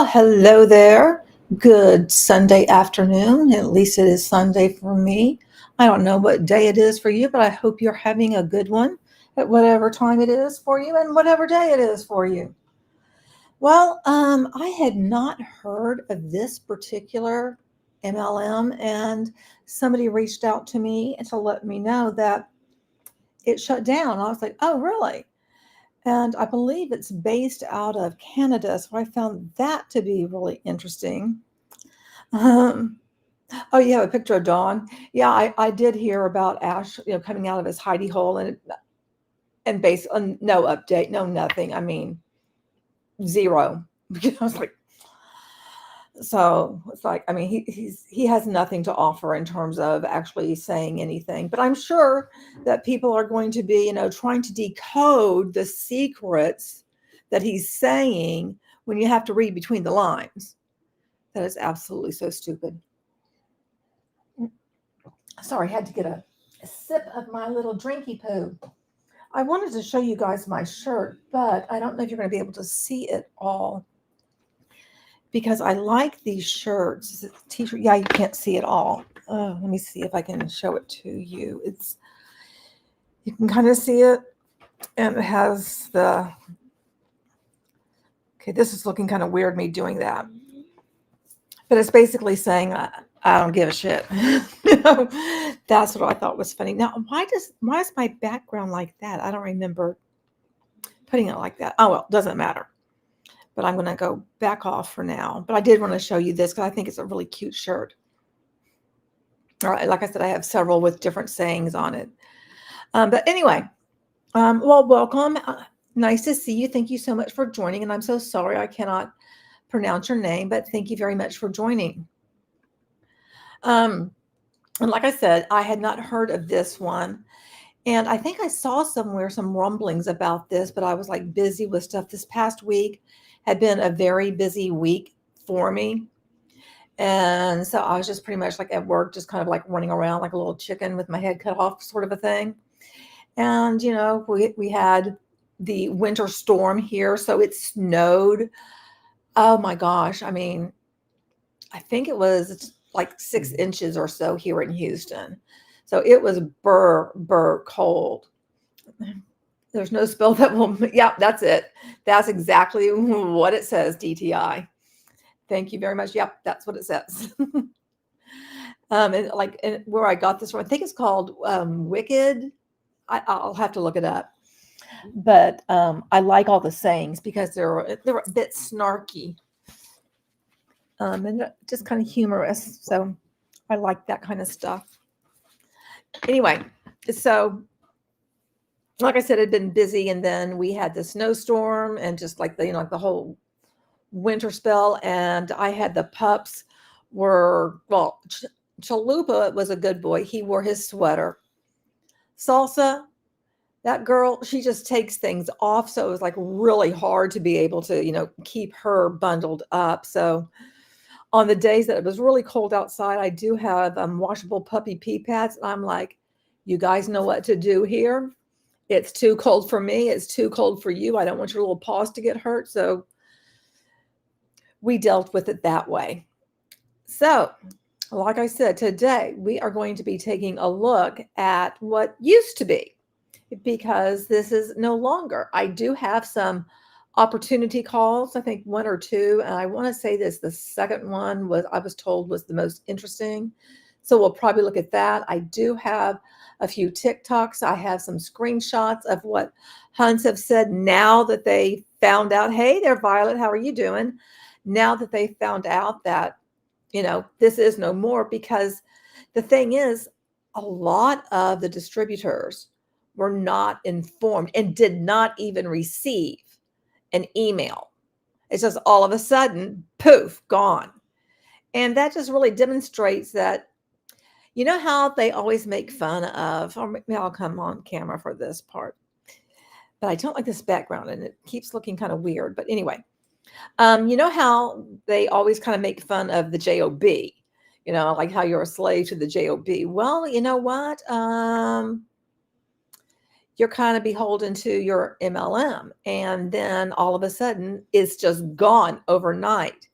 Well, hello there. Good Sunday afternoon. At least it is Sunday for me. I don't know what day it is for you, but I hope you're having a good one at whatever time it is for you and whatever day it is for you. Well, I had not heard of this particular MLM, and somebody reached out to me to let me know that it shut down. I was like, oh, really? And I believe it's based out of Canada. So I found that to be really interesting. Um, oh, you have a picture of Dawn. Yeah, I did hear about Ash, coming out of his hidey hole and based on no update, no nothing. I mean, zero. I was like, so it's like, I mean, he has nothing to offer in terms of actually saying anything. But I'm sure that people are going to be, trying to decode the secrets that he's saying when you have to read between the lines. That is absolutely so stupid. Sorry, I had to get a sip of my little drinky poo. I wanted to show you guys my shirt, but I don't know if you're going to be able to see it all because I like these shirts. Is it t-shirt? Yeah, you can't see it all. Let me see if I can show it to you. You can kind of see it, and it has the. Okay, this is looking kind of weird, me doing that, but it's basically saying I don't give a shit. That's what I thought was funny. Now, why is my background like that? I don't remember putting it like that. Oh well, doesn't matter. But I'm going to go back off for now. But I did want to show you this because I think it's a really cute shirt. All right, like I said, I have several with different sayings on it. But anyway, well, welcome. Nice to see you. Thank you so much for joining. And I'm so sorry I cannot pronounce your name, but thank you very much for joining. And like I said, I had not heard of this one. And I think I saw somewhere some rumblings about this, but I was like busy with stuff. This past week had been a very busy week for me. And so I was just pretty much like at work, just kind of like running around like a little chicken with my head cut off, sort of a thing. And, we had the winter storm here. So it snowed. Oh my gosh. I mean, I think it was like 6 inches or so here in Houston. So it was burr cold. There's no spell that will, yeah, that's it. That's exactly what it says, DTI. Thank you very much. Yep, that's what it says. And where I got this from, I think it's called Wicked. I'll have to look it up. But I like all the sayings because they're a bit snarky. And just kind of humorous. So I like that kind of stuff. Anyway, so like I said, it had been busy, and then we had the snowstorm and just like the whole winter spell. And I had the pups Chalupa was a good boy. He wore his sweater. Salsa, that girl, she just takes things off. So it was like really hard to be able to, keep her bundled up. So on the days that it was really cold outside, I do have washable puppy pee pads. And I'm like, you guys know what to do here. It's too cold for me. It's too cold for you. I don't want your little paws to get hurt. So we dealt with it that way. So, like I said, today we are going to be taking a look at what used to be, because this is no longer. I do have some opportunity calls, I think 1 or 2. And I want to say this, the second one I was told was the most interesting. So we'll probably look at that. I do have a few TikToks. I have some screenshots of what Huns have said now that they found out, hey there, Violet, how are you doing? Now that they found out that, this is no more, because the thing is, a lot of the distributors were not informed and did not even receive an email. It's just all of a sudden, poof, gone. And that just really demonstrates that, how they always make fun of, or maybe I'll come on camera for this part, but I don't like this background and it keeps looking kind of weird. But anyway, you know how they always kind of make fun of the JOB, like how you're a slave to the JOB. Well, you know what? You're kind of beholden to your MLM. And then all of a sudden it's just gone overnight.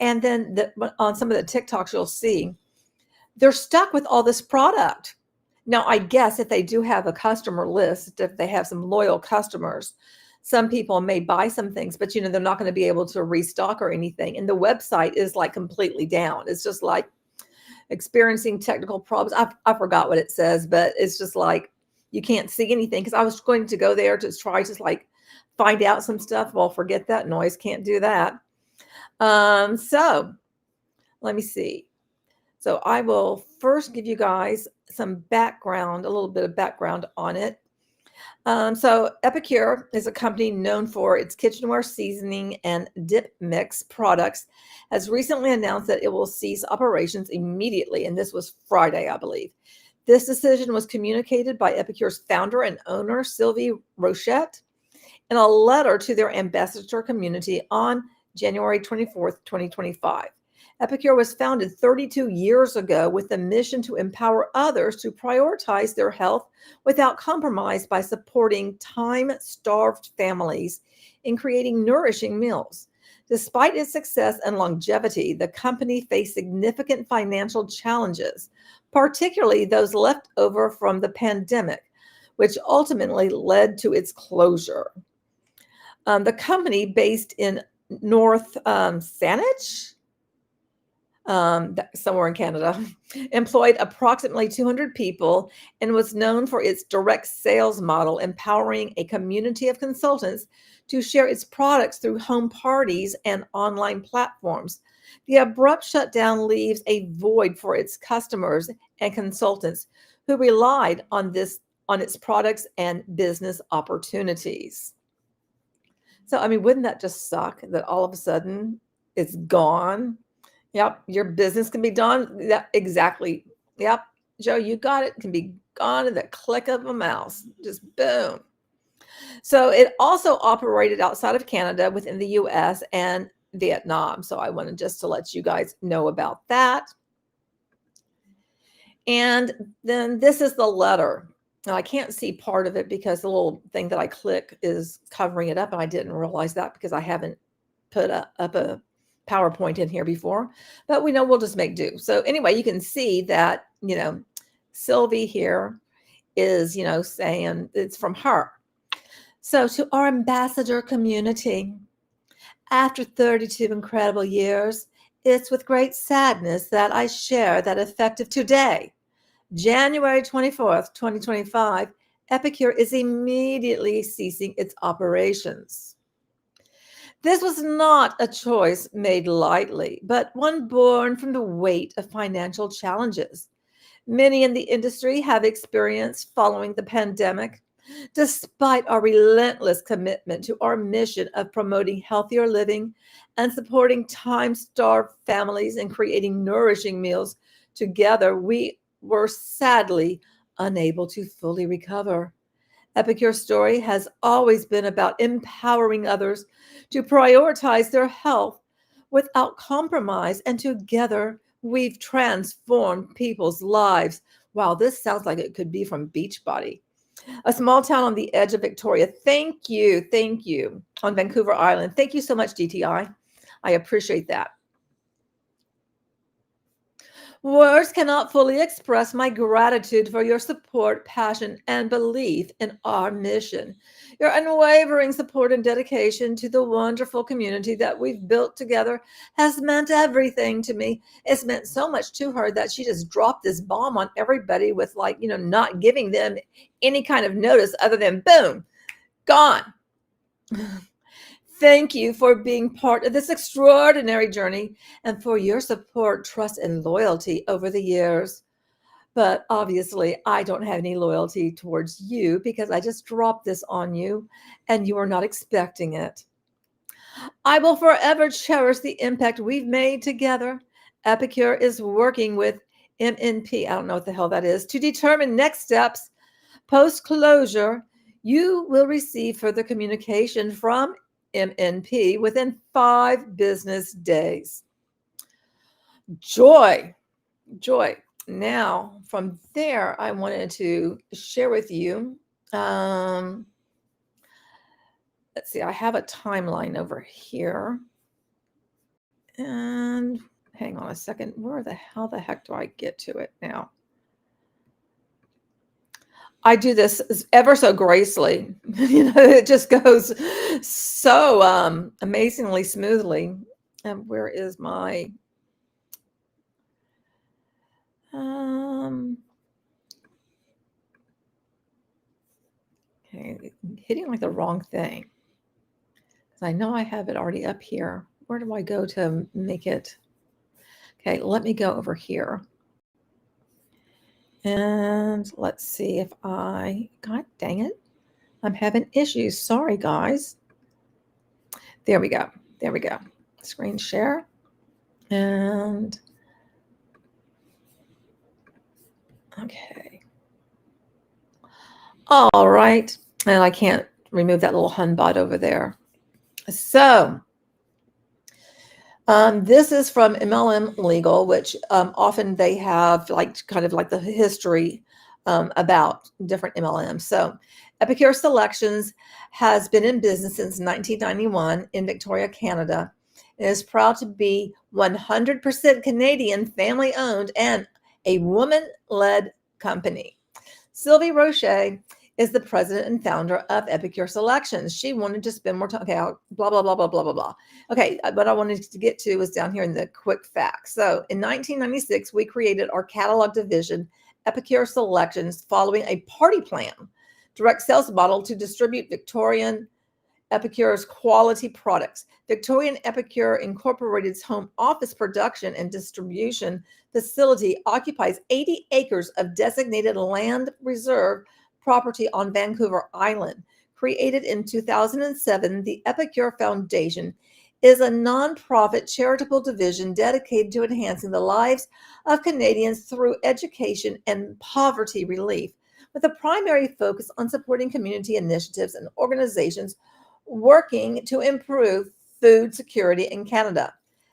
And then on some of the TikToks, you'll see they're stuck with all this product. Now, I guess if they do have a customer list, if they have some loyal customers, some people may buy some things, but they're not going to be able to restock or anything. And the website is like completely down. It's just like experiencing technical problems. I forgot what it says, but it's just like you can't see anything, because I was going to go there to try to like find out some stuff. Well, forget that noise. Can't do that. So let me see. So I will first give you guys some background, a little bit of background on it. So Epicure is a company known for its kitchenware seasoning and dip mix products, has recently announced that it will cease operations immediately. And this was Friday, I believe. This decision was communicated by Epicure's founder and owner, Sylvie Rochette, in a letter to their ambassador community on January 24th, 2025. Epicure was founded 32 years ago with the mission to empower others to prioritize their health without compromise by supporting time-starved families in creating nourishing meals. Despite its success and longevity, the company faced significant financial challenges, particularly those left over from the pandemic, which ultimately led to its closure. The company, based in North Saanich, somewhere in Canada, employed approximately 200 people and was known for its direct sales model, empowering a community of consultants to share its products through home parties and online platforms. The abrupt shutdown leaves a void for its customers and consultants who relied on its products and business opportunities. So, I mean, wouldn't that just suck that all of a sudden it's gone? Yep, your business can be done. Yeah, exactly. Yep, Joe, you got it. It can be gone at the click of a mouse. Just boom. So it also operated outside of Canada, within the US and Vietnam. So I wanted just to let you guys know about that. And then this is the letter. Now, I can't see part of it because the little thing that I click is covering it up, and I didn't realize that because I haven't put up a PowerPoint in here before, but we know we'll just make do. So anyway, you can see that, Sylvie here is, saying it's from her. So to our ambassador community, after 32 incredible years, it's with great sadness that I share that effective today, January 24th, 2025, Epicure is immediately ceasing its operations. This was not a choice made lightly, but one born from the weight of financial challenges many in the industry have experienced following the pandemic. Despite our relentless commitment to our mission of promoting healthier living and supporting time-starved families and creating nourishing meals together, we were sadly unable to fully recover. Epicure's story has always been about empowering others to prioritize their health without compromise, and together we've transformed people's lives. Wow, this sounds like it could be from Beachbody, a small town on the edge of Victoria. Thank you, on Vancouver Island. Thank you so much, DTI. I appreciate that. Words cannot fully express my gratitude for your support, passion, and belief in our mission. Your unwavering support and dedication to the wonderful community that we've built together has meant everything to me. It's meant so much to her that she just dropped this bomb on everybody with, not giving them any kind of notice other than boom, gone. Thank you for being part of this extraordinary journey and for your support, trust, and loyalty over the years. But obviously, I don't have any loyalty towards you because I just dropped this on you and you are not expecting it. I will forever cherish the impact we've made together. Epicure is working with MNP, I don't know what the hell that is, to determine next steps. Post-closure, you will receive further communication from MNP within 5 business days. Joy. Now, from there, I wanted to share with you. Let's see, I have a timeline over here. And hang on a second. How the heck do I get to it now? I do this ever so gracefully. It just goes so amazingly smoothly. And where is my okay, hitting like the wrong thing. I know I have it already up here. Where do I go to make it? Okay, let me go over here. And let's see if God dang it, I'm having issues. Sorry, guys. There we go. There we go. Screen share. And okay. All right. And I can't remove that little Hunbot over there. So this is from MLM Legal, which often they have kind of like the history about different MLMs. So Epicure Selections has been in business since 1991 in Victoria, Canada, and is proud to be 100% Canadian, family-owned, and a woman-led company. Sylvie Roche is the president and founder of Epicure Selections. She wanted to spend more time. Okay, blah, blah, blah, blah, blah, blah, blah. Okay, what I wanted to get to was down here in the quick facts. So in 1996, we created our catalog division, Epicure Selections, following a party plan, direct sales model to distribute Victorian Epicure's quality products. Victorian Epicure Incorporated's home office production and distribution facility occupies 80 acres of designated land reserve property on Vancouver Island. Created in 2007, the Epicure Foundation is a nonprofit charitable division dedicated to enhancing the lives of Canadians through education and poverty relief, with a primary focus on supporting community initiatives and organizations working to improve food security in Canada.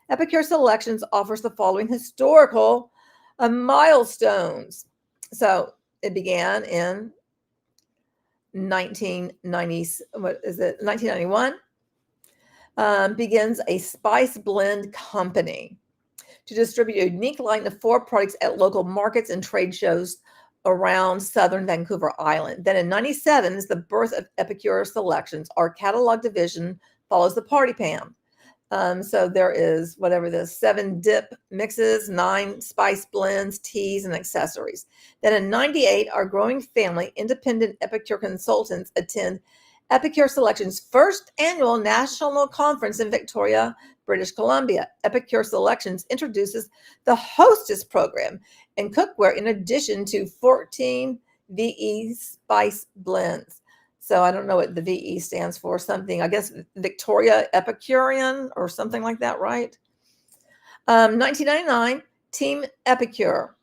Epicure Selections offers the following historical milestones. So it began in 1991, begins a spice blend company to distribute a unique line of 4 products at local markets and trade shows around southern Vancouver Island. Then in 97 is the birth of Epicure Selections. Our catalog division follows the party pan. So there is 7 dip mixes, 9 spice blends, teas, and accessories. Then in 98, our growing family, independent Epicure consultants, attend Epicure Selections' first annual national conference in Victoria, British Columbia. Epicure Selections introduces the Hostess program and cookware in addition to 14 VE spice blends. So I don't know what the VE stands for, something, I guess Victoria Epicurean or something like that, right? 1999, Team Epicure.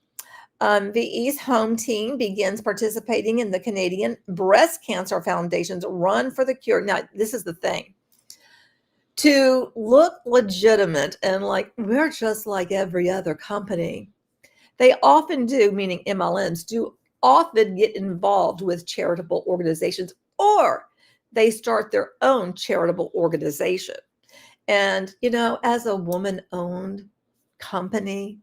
VE's home team begins participating in the Canadian Breast Cancer Foundation's Run for the Cure. Now, this is the thing. To look legitimate and like we're just like every other company, they often do, meaning MLMs, do often get involved with charitable organizations, or they start their own charitable organization. And, as a woman-owned company,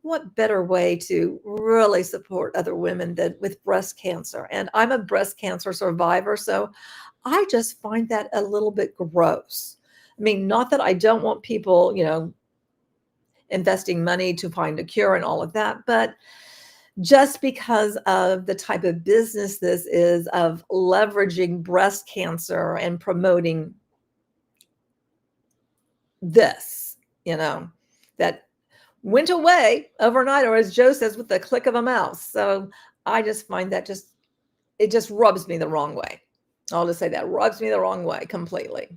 what better way to really support other women than with breast cancer? And I'm a breast cancer survivor, so I just find that a little bit gross. I mean, not that I don't want people, investing money to find a cure and all of that, but just because of the type of business this is of leveraging breast cancer and promoting this, that went away overnight, or as Joe says, with the click of a mouse. So I just find that it just rubs me the wrong way. I'll just say that rubs me the wrong way completely.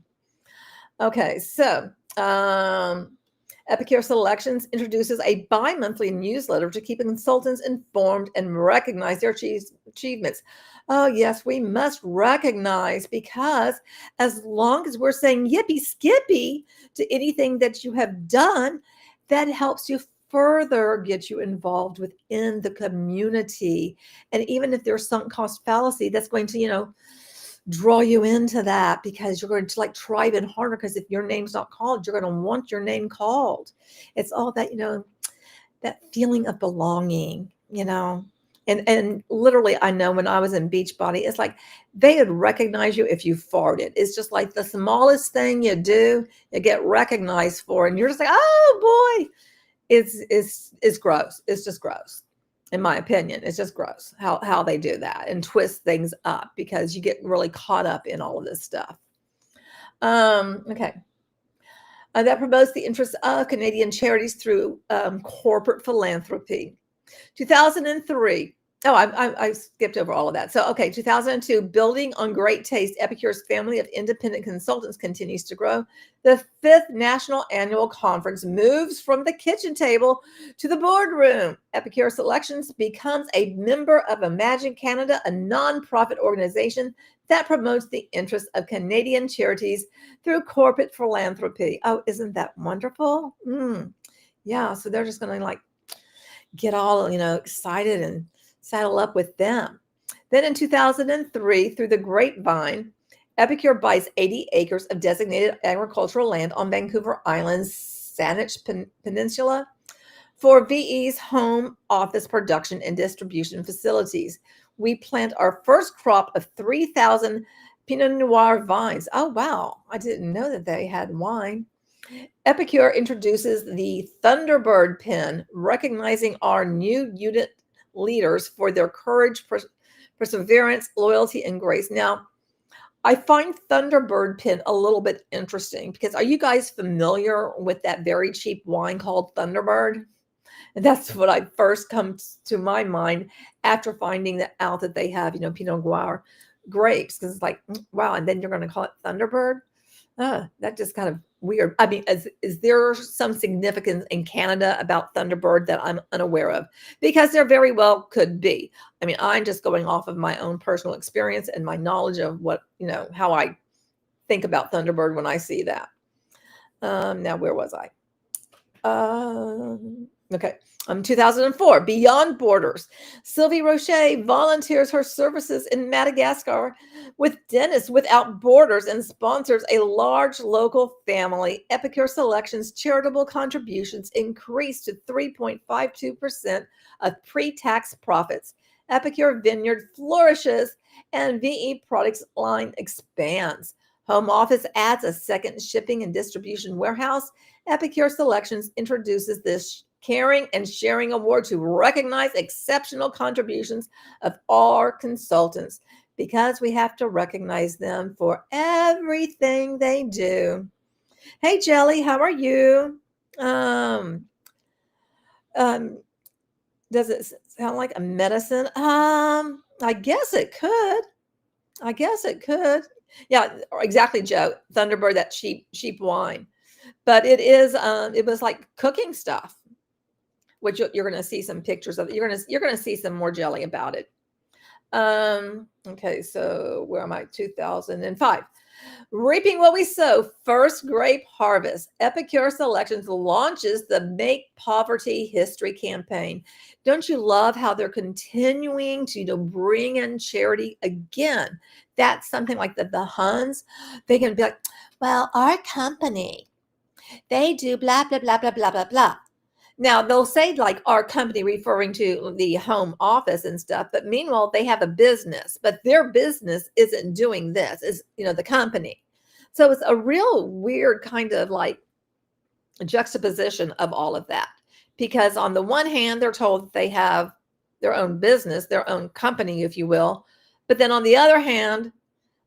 Okay, so Epicure Selections introduces a bi-monthly newsletter to keep consultants informed and recognize their achievements. Oh, yes, we must recognize, because as long as we're saying yippee skippy to anything that you have done, that helps you further get you involved within the community. And even if there's sunk cost fallacy, that's going to, draw you into that, because you're going to like try even harder, because if your name's not called, you're going to want your name called. It's all that, that feeling of belonging, and literally, I know when I was in Beachbody, it's like they would recognize you if you farted. It's just like the smallest thing you do, you get recognized for, and you're just like, oh boy, it's gross. It's just gross. In my opinion, it's just gross how they do that and twist things up, because you get really caught up in all of this stuff. Okay. That promotes the interests of Canadian charities through corporate philanthropy. 2003. Oh, I skipped over all of that. So, okay, 2002, building on great taste, Epicure's family of independent consultants continues to grow. The 5th National Annual Conference moves from the kitchen table to the boardroom. Epicure Selections becomes a member of Imagine Canada, a nonprofit organization that promotes the interests of Canadian charities through corporate philanthropy. Oh, isn't that wonderful? Yeah, so they're just going to like get all, excited and saddle up with them. Then in 2003, through the grapevine, Epicure buys 80 acres of designated agricultural land on Vancouver Island's Saanich Peninsula for VE's home office production and distribution facilities. We plant our first crop of 3,000 Pinot Noir vines. Oh, wow. I didn't know that they had wine. Epicure introduces the Thunderbird pen, recognizing our new unit leaders for their courage, perseverance, loyalty, and grace. Now, I find Thunderbird pen a little bit interesting, because are you guys familiar with that very cheap wine called Thunderbird? And that's what I first come to my mind after finding out that they have, Pinot Noir grapes, because it's like, wow, and then you're going to call it Thunderbird? That just kind of weird. I mean, is there some significance in Canada about Thunderbird that I'm unaware of? Because there very well could be. I mean, I'm just going off of my own personal experience and my knowledge of what, how I think about Thunderbird when I see that. Now, where was I? Okay. 2004, Beyond Borders. Sylvie Rocher volunteers her services in Madagascar with Dentists Without Borders and sponsors a large local family. Epicure Selections charitable contributions increased to 3.52% of pre-tax profits. Epicure Vineyard flourishes and VE Products line expands. Home Office adds a second shipping and distribution warehouse. Epicure Selections introduces this Caring and Sharing Award to recognize exceptional contributions of our consultants, because we have to recognize them for everything they do. Hey, Jelly, how are you? Does it sound like a medicine? I guess it could. Yeah, exactly, Joe. Thunderbird, that cheap wine. But it is, it was like cooking stuff, which you're going to see some pictures of. You're going to see some more jelly about it. Okay, so where am I? 2005. Reaping what we sow, first grape harvest. Epicure Selections launches the Make Poverty History campaign. Don't you love how they're continuing to bring in charity again? That's something like the Huns. They can be like, well, our company, they do blah, blah, blah, blah, blah, blah, blah. Now, they'll say like our company, referring to the home office and stuff, but meanwhile, they have a business, but their business isn't doing this, is, the company. So it's a real weird kind of like juxtaposition of all of that, because on the one hand, they're told that they have their own business, their own company, if you will. But then on the other hand,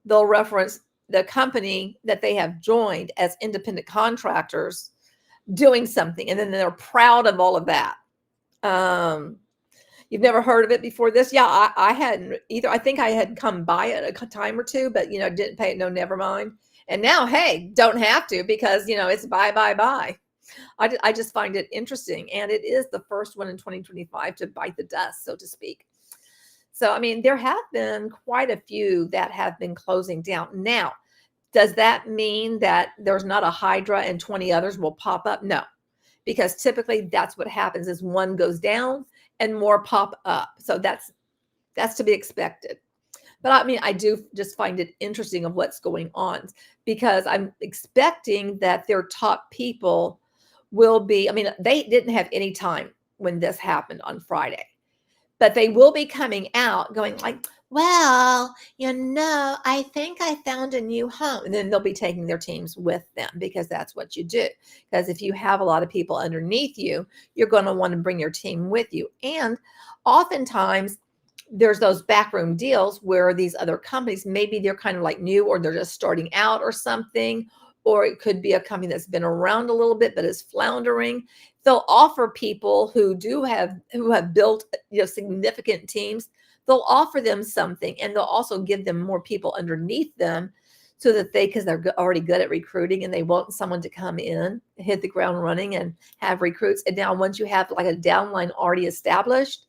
they'll reference the company that they have joined as independent contractors doing something, and then they're proud of all of that. You've never heard of it before this? Yeah, I hadn't either. I think I had come by it a time or two, but didn't pay it no, never mind. And now, hey, don't have to, because it's bye. I just find it interesting, and it is the first one in 2025 to bite the dust, so to speak. So I mean, there have been quite a few that have been closing down. Now, does that mean that there's not a Hydra and 20 others will pop up? No, because typically that's what happens, is one goes down and more pop up. So that's to be expected. But I mean, I do just find it interesting of what's going on, because I'm expecting that their top people will be, I mean, they didn't have any time when this happened on Friday, but they will be coming out going like, well, I think I found a new home. And then they'll be taking their teams with them, because that's what you do. Because if you have a lot of people underneath you, you're going to want to bring your team with you. And oftentimes there's those backroom deals where these other companies, maybe they're kind of like new, or they're just starting out or something, or it could be a company that's been around a little bit but is floundering. They'll offer people who have built significant teams. They'll offer them something, and they'll also give them more people underneath them, so that because they're already good at recruiting, and they want someone to come in, hit the ground running, and have recruits. And now once you have like a downline already established,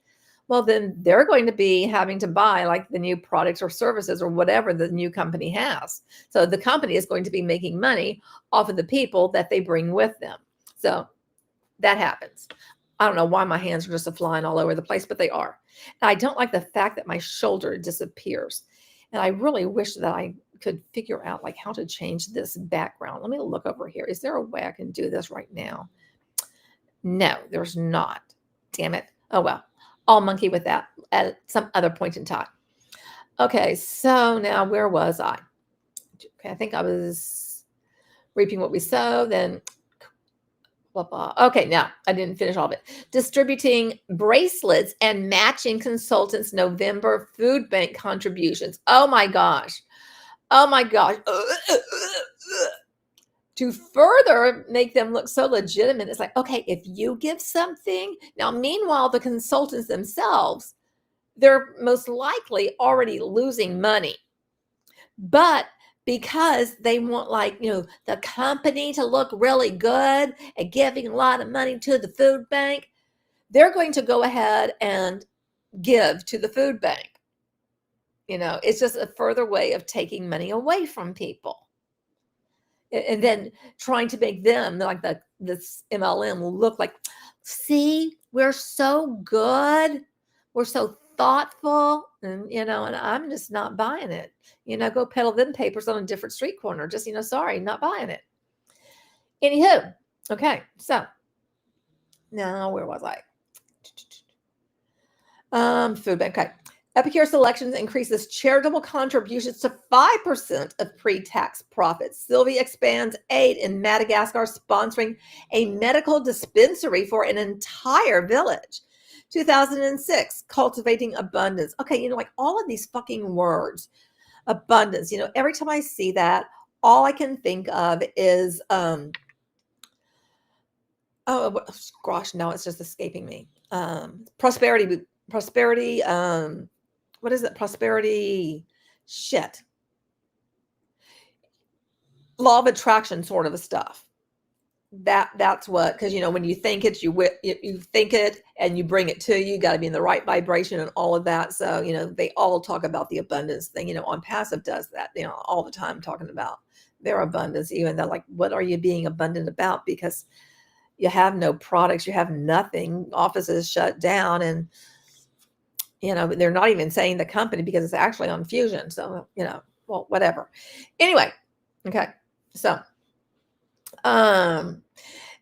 well, then they're going to be having to buy like the new products or services or whatever the new company has. So the company is going to be making money off of the people that they bring with them. So that happens. I don't know why my hands are just flying all over the place, but they are. And I don't like the fact that my shoulder disappears. And I really wish that I could figure out like how to change this background. Let me look over here. Is there a way I can do this right now? No, there's not. Damn it. Oh, well. I'll monkey with that at some other point in time. Okay, so now where was I? Okay, I think I was reaping what we sow, then blah, blah. Okay, now I didn't finish all of it. Distributing bracelets and matching consultants' November food bank contributions. Oh my gosh. Oh my gosh. To further make them look so legitimate, it's like, okay, if you give something, now meanwhile, the consultants themselves, they're most likely already losing money. But because they want the company to look really good and giving a lot of money to the food bank, they're going to go ahead and give to the food bank. It's just a further way of taking money away from people. And then trying to make them like this MLM will look like, see, we're so good. We're so thoughtful. And, and I'm just not buying it. Go peddle them papers on a different street corner. Just, sorry, not buying it. Anywho, okay. So now where was I? Food bank. Okay. Epicure Selections increases charitable contributions to 5% of pre-tax profits. Sylvia expands aid in Madagascar, sponsoring a medical dispensary for an entire village. 2006, cultivating abundance. Okay, like all of these fucking words. Abundance. Every time I see that, all I can think of is, oh gosh, no, it's just escaping me. Prosperity, what is it? Prosperity shit. Law of attraction sort of stuff. That's what, because when you think it, you think it and you bring it to you. You got to be in the right vibration and all of that. So they all talk about the abundance thing. On Passive does that all the time, talking about their abundance, even though like, what are you being abundant about? Because you have no products, you have nothing, offices shut down, and they're not even saying the company because it's actually on Fusion. So, well, whatever. Anyway, okay. So,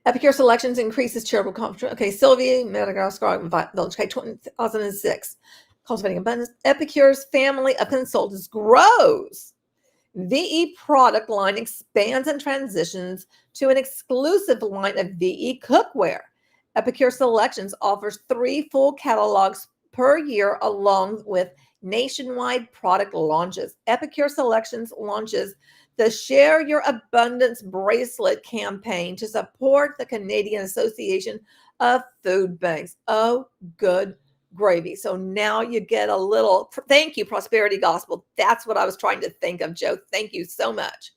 Epicure Selections increases charitable contribution. Okay, Sylvia, Madagascar Village. Okay, 2006. Cultivating Abundance. Epicure's family of consultants grows. VE product line expands and transitions to an exclusive line of VE cookware. Epicure Selections offers 3 full catalogs per year, along with nationwide product launches. Epicure Selections launches the Share Your Abundance bracelet campaign to support the Canadian Association of Food Banks. Oh, good gravy. So now you get a little, thank you, Prosperity Gospel. That's what I was trying to think of, Joe. Thank you so much.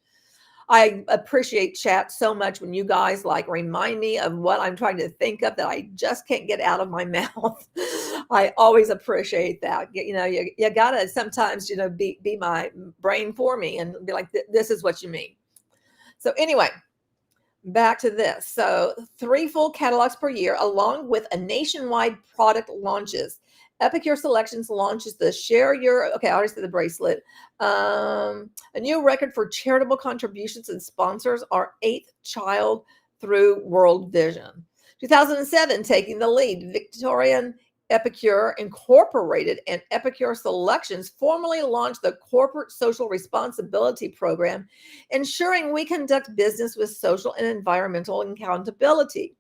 I appreciate chat so much when you guys remind me of what I'm trying to think of that I just can't get out of my mouth. I always appreciate that. You gotta sometimes, be my brain for me and be like, this is what you mean. So anyway, back to this. So 3 full catalogs per year, along with a nationwide product launches. Epicure Selections launches the Share Your, okay, I already said the bracelet. A new record for charitable contributions and sponsors our 8th child through World Vision. 2007, taking the lead, Victorian Epicure Incorporated and Epicure Selections formally launched the Corporate Social Responsibility Program, ensuring we conduct business with social and environmental accountability.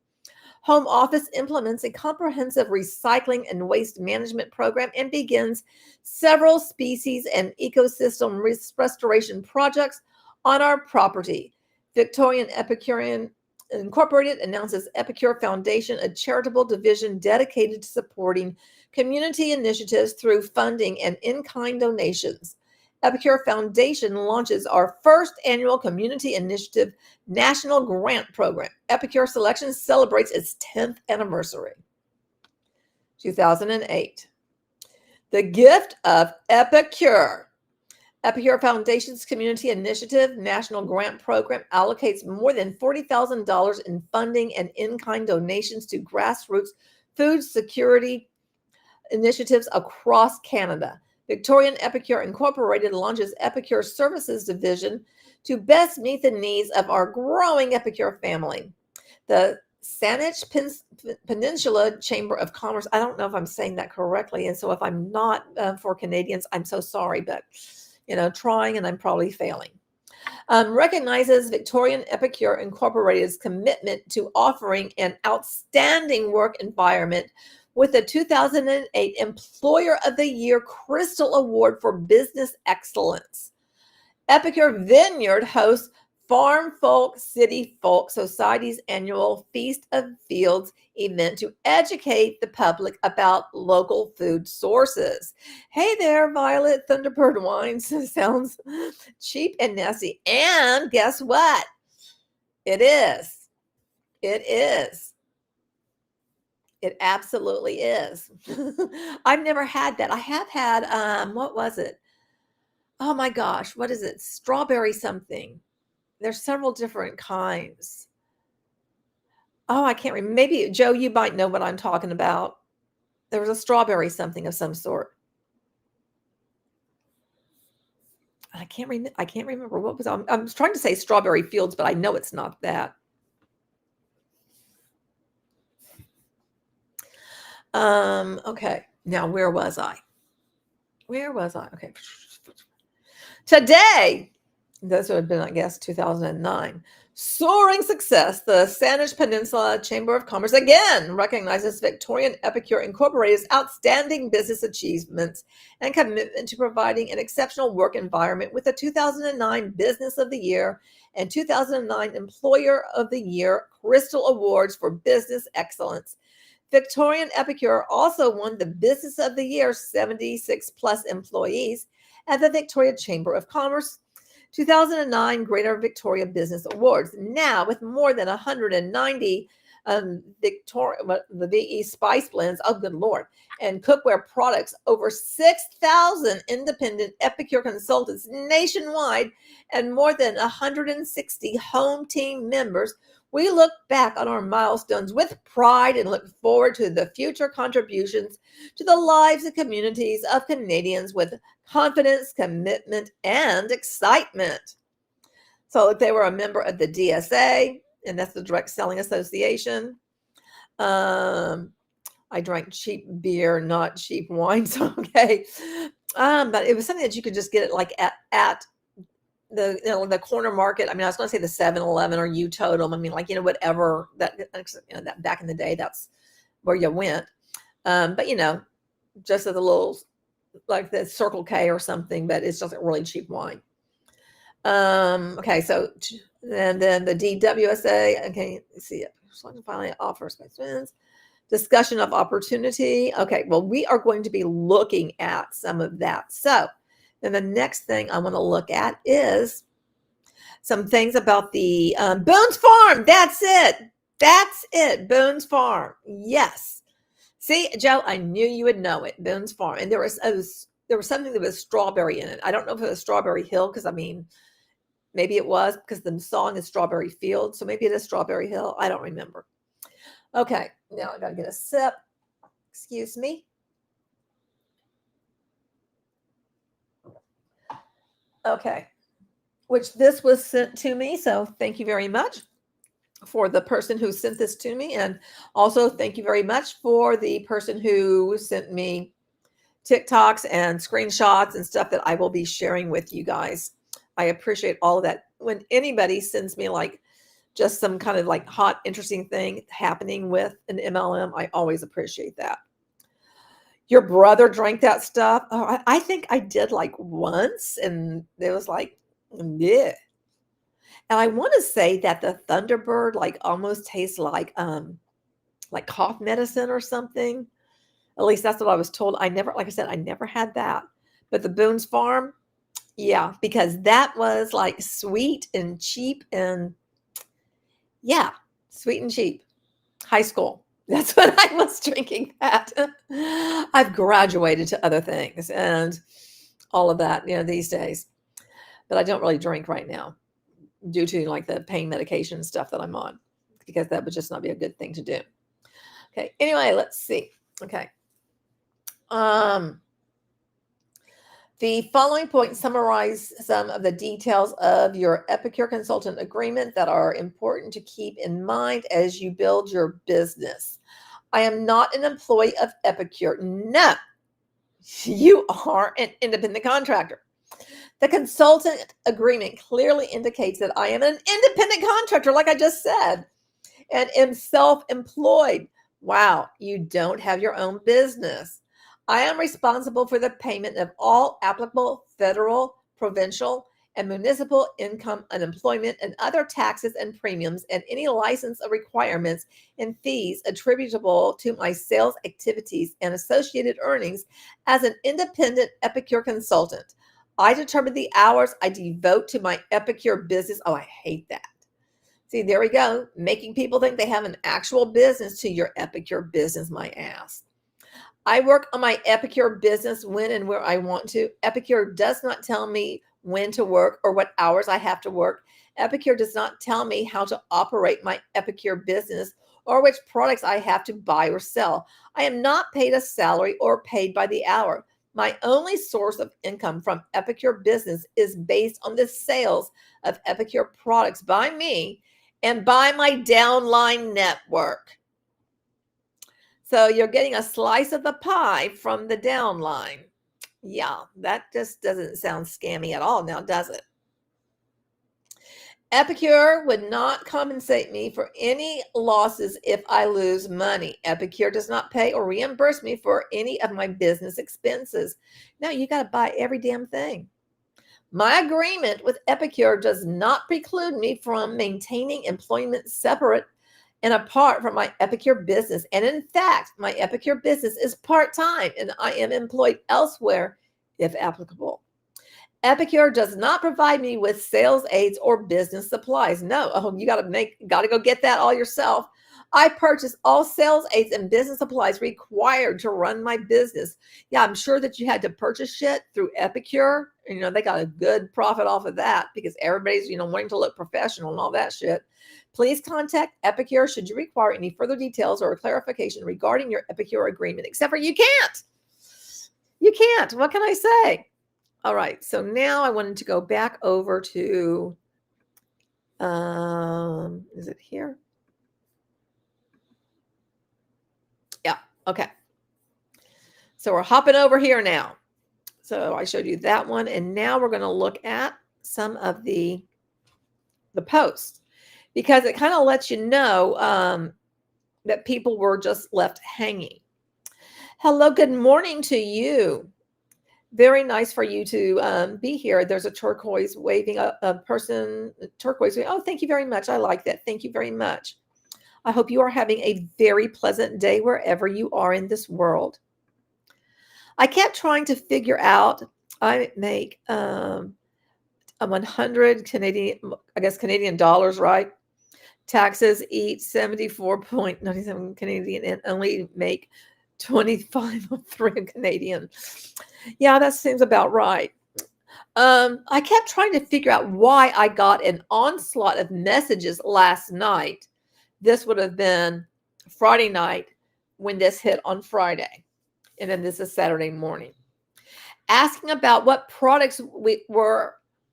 Home Office implements a comprehensive recycling and waste management program and begins several species and ecosystem restoration projects on our property. Victorian Epicurean Incorporated announces Epicure Foundation, a charitable division dedicated to supporting community initiatives through funding and in-kind donations. Epicure Foundation launches our first annual community initiative national grant program. Epicure Selections celebrates its 10th anniversary. 2008. The Gift of Epicure. Epicure Foundation's Community Initiative National Grant Program allocates more than $40,000 in funding and in-kind donations to grassroots food security initiatives across Canada. Victorian Epicure Incorporated launches Epicure Services Division to best meet the needs of our growing Epicure family. The Saanich Peninsula Chamber of Commerce, I don't know if I'm saying that correctly, and so if I'm not for Canadians, I'm so sorry, but trying and I'm probably failing. Recognizes Victorian Epicure Incorporated's commitment to offering an outstanding work environment with the 2008 Employer of the Year Crystal Award for Business Excellence. Epicure Vineyard hosts Farm Folk City Folk Society's annual Feast of Fields event to educate the public about local food sources. Hey there, Violet. Thunderbird Wines sounds cheap and nasty. And guess what? It is. It is. It absolutely is. I've never had that. I have had, what was it? Oh my gosh, what is it? Strawberry something. There's several different kinds. Oh, I can't remember. Maybe, Joe, you might know what I'm talking about. There was a strawberry something of some sort. I can't remember what was. I'm trying to say Strawberry Fields, but I know it's not that. Okay. Now, where was I? Okay. Today, this would have been, I guess, 2009. Soaring success, the Saanich Peninsula Chamber of Commerce again recognizes Victorian Epicure Incorporated's outstanding business achievements and commitment to providing an exceptional work environment with the 2009 Business of the Year and 2009 Employer of the Year Crystal Awards for Business Excellence. Victorian Epicure also won the Business of the Year 76 plus employees at the Victoria Chamber of Commerce 2009 Greater Victoria Business Awards. Now, with more than 190 the VE spice blends, oh good Lord, and cookware products, over 6,000 independent Epicure consultants nationwide, and more than 160 home team members, we look back on our milestones with pride and look forward to the future contributions to the lives and communities of Canadians with confidence, commitment, and excitement. So they were a member of the DSA, and that's the Direct Selling Association. I drank cheap beer, not cheap wines. Okay. But it was something that you could just get it like at the corner market. I mean, I was going to say the 7-Eleven or U-Totem. I mean, like, whatever that back in the day, that's where you went. But, just as a little, like the Circle K or something, but it's just a really cheap wine. Okay. So, and then the DWSA, okay, let's see it. Finally offers wins. Discussion of opportunity. Okay. Well, we are going to be looking at some of that. So, then the next thing I want to look at is some things about the Boone's Farm. That's it. Boone's Farm. Yes. See, Joe, I knew you would know it. Boone's Farm. And there was something that was strawberry in it. I don't know if it was Strawberry Hill, because I mean, Maybe it was because the song is Strawberry Field. So maybe it is Strawberry Hill. I don't remember. Okay. Now I got to get a sip. Excuse me. Okay. Which this was sent to me. So thank you very much for the person who sent this to me. And also thank you very much for the person who sent me TikToks and screenshots and stuff that I will be sharing with you guys. I appreciate all of that. When anybody sends me like just some kind of like hot, interesting thing happening with an MLM, I always appreciate that. Your brother drank that stuff. Oh, I think I did like once, and it was like, yeah. And I want to say that the Thunderbird like almost tastes like cough medicine or something. At least that's what I was told. I never, like I said, I never had that. But the Boone's Farm, yeah, because that was like sweet and cheap and yeah, sweet and cheap. High school. That's when I was drinking that. I've graduated to other things and all of that, these days. But I don't really drink right now due to like the pain medication stuff that I'm on, because that would just not be a good thing to do. Okay. Anyway, let's see. Okay. The following points summarize some of the details of your Epicure consultant agreement that are important to keep in mind as you build your business. I am not an employee of Epicure. No, you are an independent contractor. The consultant agreement clearly indicates that I am an independent contractor, like I just said, and am self-employed. Wow, you don't have your own business. I am responsible for the payment of all applicable federal, provincial, and municipal income, unemployment, and other taxes and premiums, and any license requirements and fees attributable to my sales activities and associated earnings as an independent Epicure consultant. I determine the hours I devote to my Epicure business. Oh, I hate that. See, there we go. Making people think they have an actual business to your Epicure business, my ass. I work on my Epicure business when and where I want to. Epicure does not tell me when to work or what hours I have to work. Epicure does not tell me how to operate my Epicure business or which products I have to buy or sell. I am not paid a salary or paid by the hour. My only source of income from Epicure business is based on the sales of Epicure products by me and by my downline network. So you're getting a slice of the pie from the downline. Yeah, that just doesn't sound scammy at all now, does it? Epicure would not compensate me for any losses if I lose money. Epicure does not pay or reimburse me for any of my business expenses. No, you got to buy every damn thing. My agreement with Epicure does not preclude me from maintaining employment separate and apart from my Epicure business. And in fact, my Epicure business is part-time and I am employed elsewhere if applicable. Epicure does not provide me with sales aids or business supplies. No, you got to go get that all yourself. I purchase all sales aids and business supplies required to run my business. Yeah, I'm sure that you had to purchase shit through Epicure. They got a good profit off of that because everybody's, wanting to look professional and all that shit. Please contact Epicure should you require any further details or clarification regarding your Epicure agreement, except for you can't. You can't. What can I say? All right. So now I wanted to go back over to, is it here? Yeah. Okay. So we're hopping over here now. So I showed you that one. And now we're going to look at some of the posts because it kind of lets you know that people were just left hanging. Hello. Good morning to you. Very nice for you to be here. There's a turquoise waving, a person, turquoise. Oh, thank you very much. I like that. Thank you very much. I hope you are having a very pleasant day wherever you are in this world. I kept trying to figure out, I make a 100 Canadian dollars, right? Taxes eat 74.97 Canadian and only make 25.3 Canadian. Yeah, that seems about right. I kept trying to figure out why I got an onslaught of messages last night. This would have been Friday night when this hit on Friday. And then this is Saturday morning. Asking about what products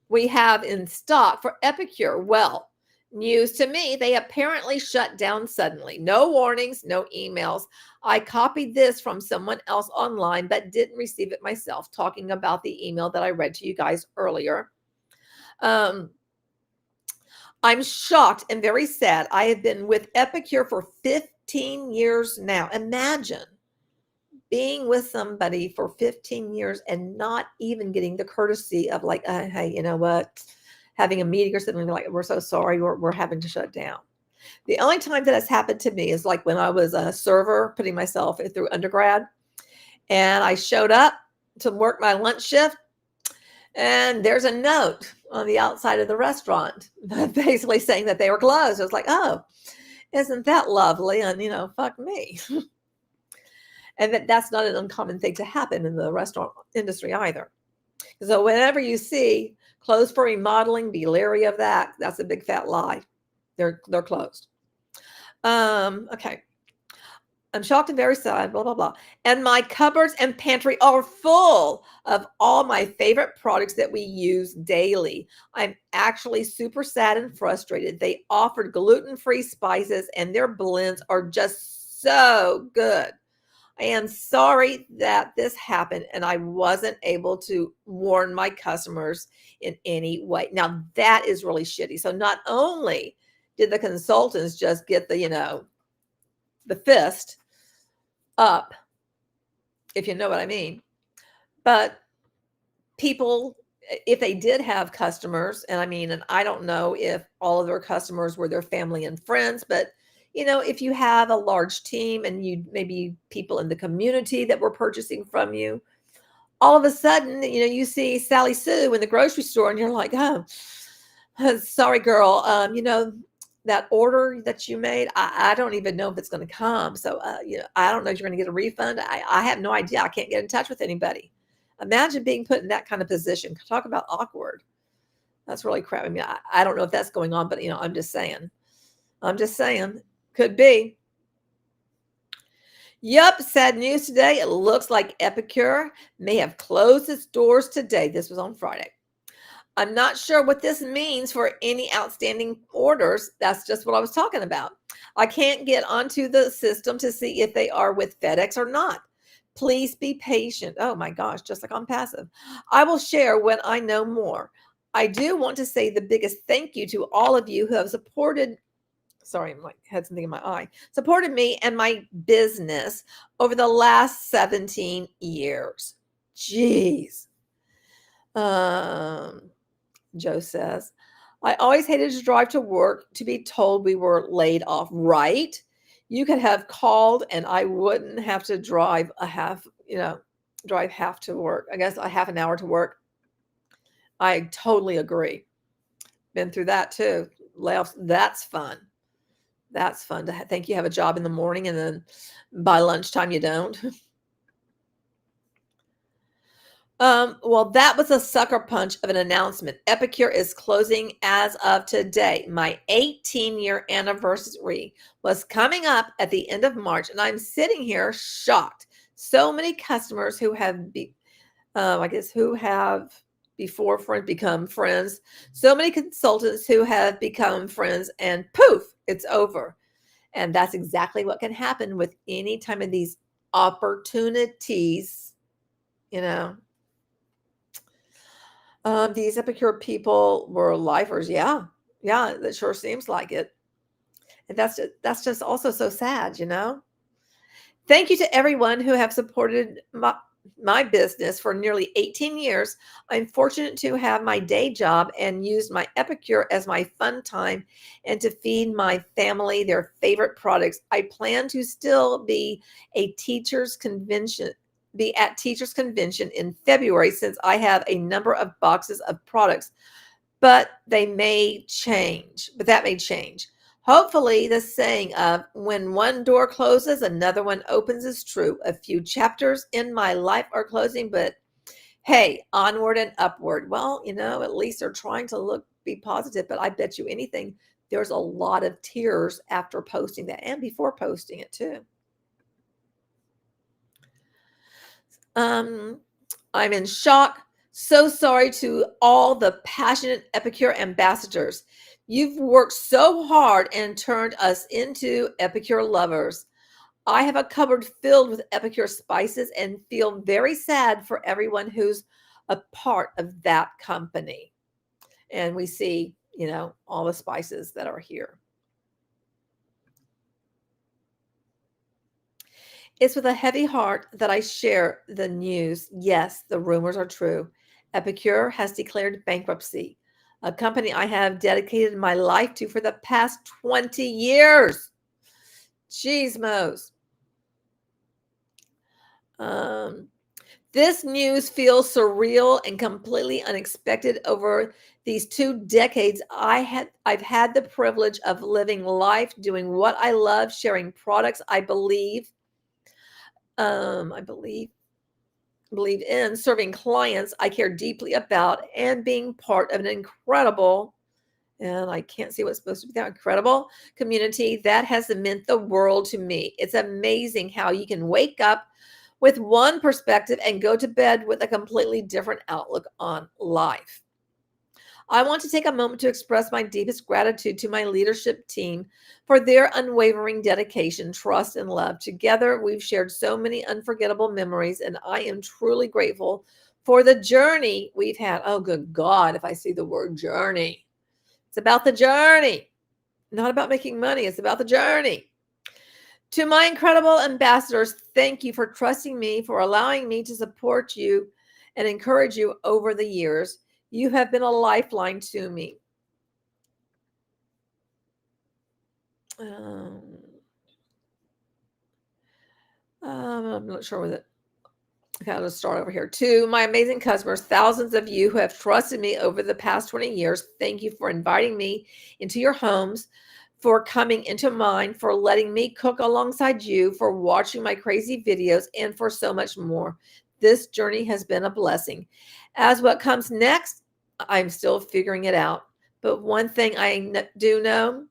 we have in stock for Epicure. Well, news to me, they apparently shut down suddenly. No warnings, no emails. I copied this from someone else online, but didn't receive it myself, talking about the email that I read to you guys earlier. I'm shocked and very sad. I have been with Epicure for 15 years now. Imagine being with somebody for 15 years and not even getting the courtesy of like, hey, you know what? Having a meeting or something like, we're so sorry, we're having to shut down. The only time that has happened to me is like when I was a server putting myself through undergrad and I showed up to work my lunch shift and there's a note on the outside of the restaurant basically saying that they were closed. I was like, oh, isn't that lovely? And, you know, fuck me. And that's not an uncommon thing to happen in the restaurant industry either. So whenever you see closed for remodeling, be leery of that. That's a big fat lie. They're closed. Okay. I'm shocked and very sad, blah, blah, blah. And my cupboards and pantry are full of all my favorite products that we use daily. I'm actually super sad and frustrated. They offered gluten-free spices and their blends are just so good. I am sorry that this happened and I wasn't able to warn my customers in any way. Now that is really shitty. So not only did the consultants just get the, you know, the fist up, if you know what I mean, but people, if they did have customers, and I mean, and I don't know if all of their customers were their family and friends, but you know, if you have a large team and you maybe people in the community that were purchasing from you, all of a sudden, you know, you see Sally Sue in the grocery store and you're like, oh, sorry, girl. You know, that order that you made, I don't even know if it's going to come. So, you know, I don't know if you're going to get a refund. I have no idea. I can't get in touch with anybody. Imagine being put in that kind of position. Talk about awkward. That's really crap. I mean, I don't know if that's going on, but, you know, I'm just saying. Could be. Yup, sad news today. It looks like Epicure may have closed its doors today. This was on Friday. I'm not sure what this means for any outstanding orders. That's just what I was talking about. I can't get onto the system to see if they are with FedEx or not. Please be patient. Oh my gosh, just like I'm passive. I will share when I know more. I do want to say the biggest thank you to all of you who have supported. Sorry, I had something in my eye. Supported me and my business over the last 17 years. Jeez. Joe says, I always hated to drive to work to be told we were laid off. Right? You could have called and I wouldn't have to drive half to work. I guess a half an hour to work. I totally agree. Been through that too. Layoffs. That's fun. That's fun to think you have a job in the morning and then by lunchtime you don't. Well, that was a sucker punch of an announcement. Epicure is closing as of today. My 18-year anniversary was coming up at the end of March, and I'm sitting here shocked. So many customers who have, before friends become friends. So many consultants who have become friends, and poof, it's over. And that's exactly what can happen with any time of these opportunities, you know. These Epicure people were lifers. Yeah, that sure seems like it. And that's just also so sad, you know. Thank you to everyone who have supported my business for nearly 18 years. I'm fortunate to have my day job and use my Epicure as my fun time and to feed my family their favorite products. I plan to still be at teachers convention in February since I have a number of boxes of products, but that may change. Hopefully the saying of when one door closes, another one opens is true. A few chapters in my life are closing, but Hey, onward and upward. Well, at least they're trying to be positive, but I bet you anything, there's a lot of tears after posting that and before posting it too. I'm in shock. So sorry to all the passionate Epicure ambassadors. You've worked so hard and turned us into Epicure lovers. I have a cupboard filled with Epicure spices and feel very sad for everyone who's a part of that company. And we see, all the spices that are here. It's with a heavy heart that I share the news. Yes, the rumors are true. Epicure has declared bankruptcy, a company I have dedicated my life to for the past 20 years. Jeez, Mose. This news feels surreal and completely unexpected. Over these 2 decades, I've had the privilege of living life, doing what I love, sharing products I believe in, serving clients I care deeply about, and being part of an incredible, and I can't see what's supposed to be that incredible community that has meant the world to me. It's amazing how you can wake up with one perspective and go to bed with a completely different outlook on life. I want to take a moment to express my deepest gratitude to my leadership team for their unwavering dedication, trust, and love. Together, we've shared so many unforgettable memories, and I am truly grateful for the journey we've had. Oh, good God, if I see the word journey. It's about the journey, not about making money. It's about the journey. To my incredible ambassadors, thank you for trusting me, for allowing me to support you and encourage you over the years. You have been a lifeline to me. I'm not sure with it. Okay, I'll just start over here. To my amazing customers, thousands of you who have trusted me over the past 20 years, thank you for inviting me into your homes, for coming into mine, for letting me cook alongside you, for watching my crazy videos, and for so much more. This journey has been a blessing. As what comes next, I'm still figuring it out. But one thing I do know,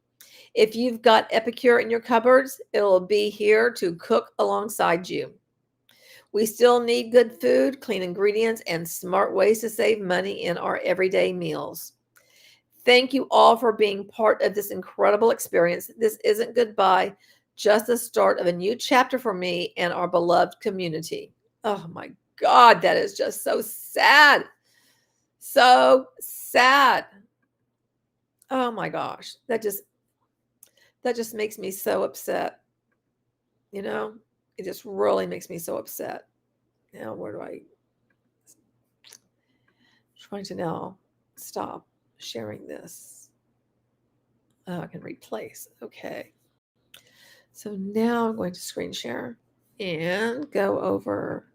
if you've got Epicure in your cupboards, it'll be here to cook alongside you. We still need good food, clean ingredients, and smart ways to save money in our everyday meals. Thank you all for being part of this incredible experience. This isn't goodbye, just the start of a new chapter for me and our beloved community. Oh my God, that is just so sad. So sad. Oh my gosh, that just makes me so upset. It just really makes me so upset. Now, where do I? Trying to now stop sharing this. I can replace. Okay. So now I'm going to screen share and go over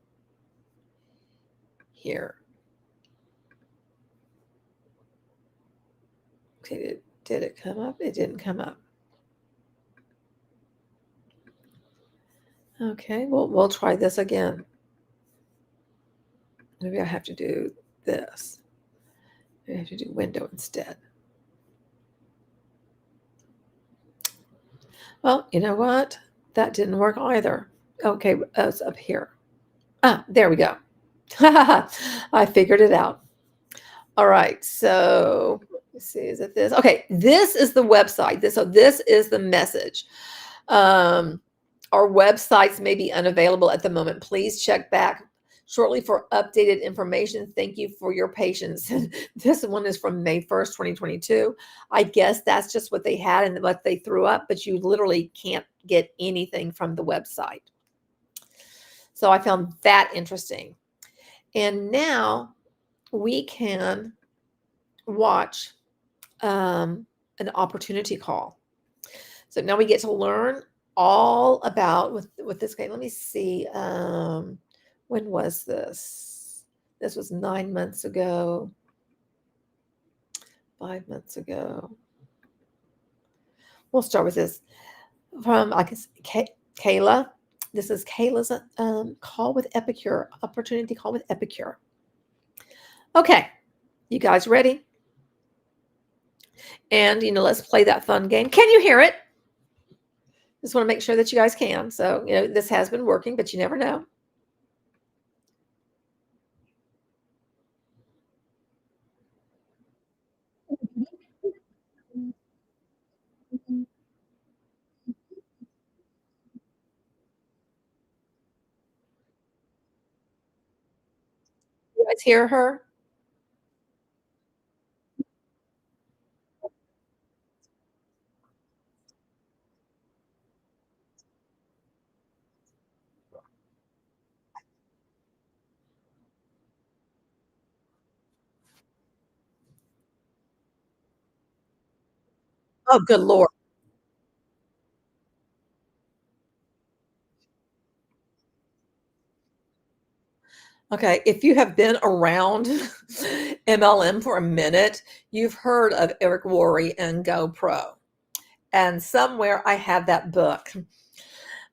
here. Okay, did it come up? It didn't come up. Okay, well, we'll try this again. Maybe I have to do this. Maybe I have to do window instead. Well, you know what? That didn't work either. Okay, it's up here. There we go. I figured it out. All right, so let's see, is it this? Okay, this is the website. This is the message. Our websites may be unavailable at the moment. Please check back shortly for updated information. Thank you for your patience. This one is from May 1st, 2022. I guess that's just what they had and what they threw up, but you literally can't get anything from the website. So I found that interesting. And now we can watch an opportunity call. So now we get to learn all about with this guy. Let me see. When was this? This was 9 months ago. 5 months ago. We'll start with this from, I guess, Kayla. This is Kayla's call with Epicure, opportunity call with Epicure. Okay, you guys ready? And, let's play that fun game. Can you hear it? Just want to make sure that you guys can. So, this has been working, but you never know. You guys hear her? Oh, good Lord. Okay, if you have been around MLM for a minute, you've heard of Eric Worre and GoPro. And somewhere I have that book.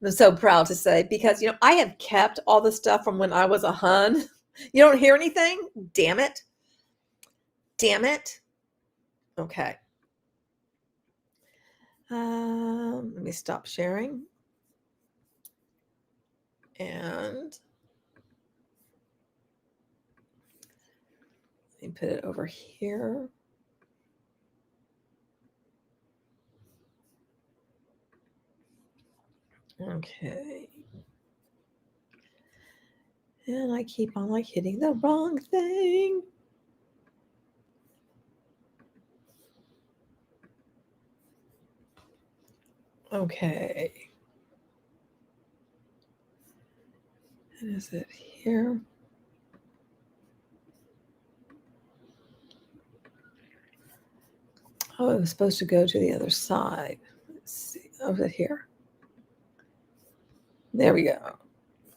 I'm so proud to say because I have kept all the stuff from when I was a hun. You don't hear anything? Damn it. Damn it. Okay. Let me stop sharing. And let me put it over here. Okay. And I keep on hitting the wrong thing. Okay. And is it here? Oh, it was supposed to go to the other side. Let's see. Oh, is it here? There we go.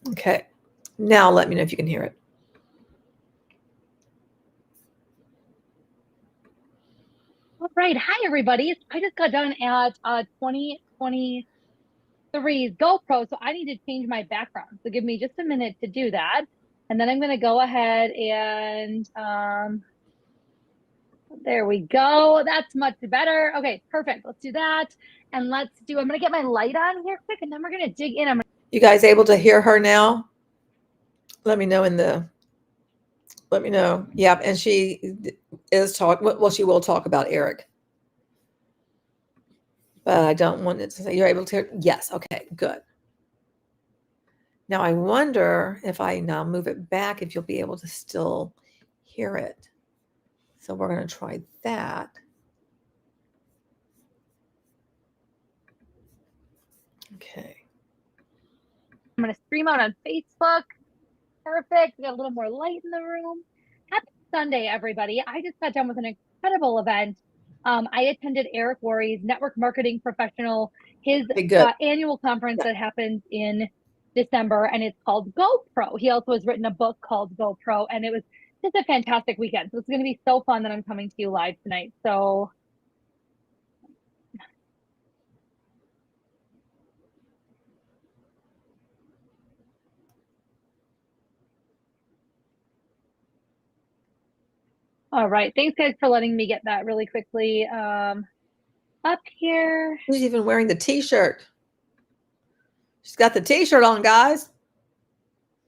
Okay. Now let me know if you can hear it. All right. Hi, everybody. I just got done at 2023's GoPro, so I need to change my background. So give me just a minute to do that. And then I'm going to go ahead and there we go. That's much better. Okay, perfect. Let's do that. And I'm going to get my light on here quick, and then we're going to dig in. You guys able to hear her now? Let me know let me know. Yep. And she is well, she will talk about Eric. But I don't want it to say you're able to hear. Yes. Okay, good. Now I wonder if I now move it back, if you'll be able to still hear it. So we're going to try that. Okay. I'm going to stream out on Facebook. Perfect. We got a little more light in the room. Happy Sunday, everybody. I just got done with an incredible event. I attended Eric Worre's Network Marketing Professional, his annual conference that happens in December, and it's called GoPro. He also has written a book called GoPro, and it was just a fantastic weekend. So it's going to be so fun that I'm coming to you live tonight. So all right. Thanks, guys, for letting me get that really quickly up here. Who's even wearing the t-shirt? She's got the t-shirt on, guys.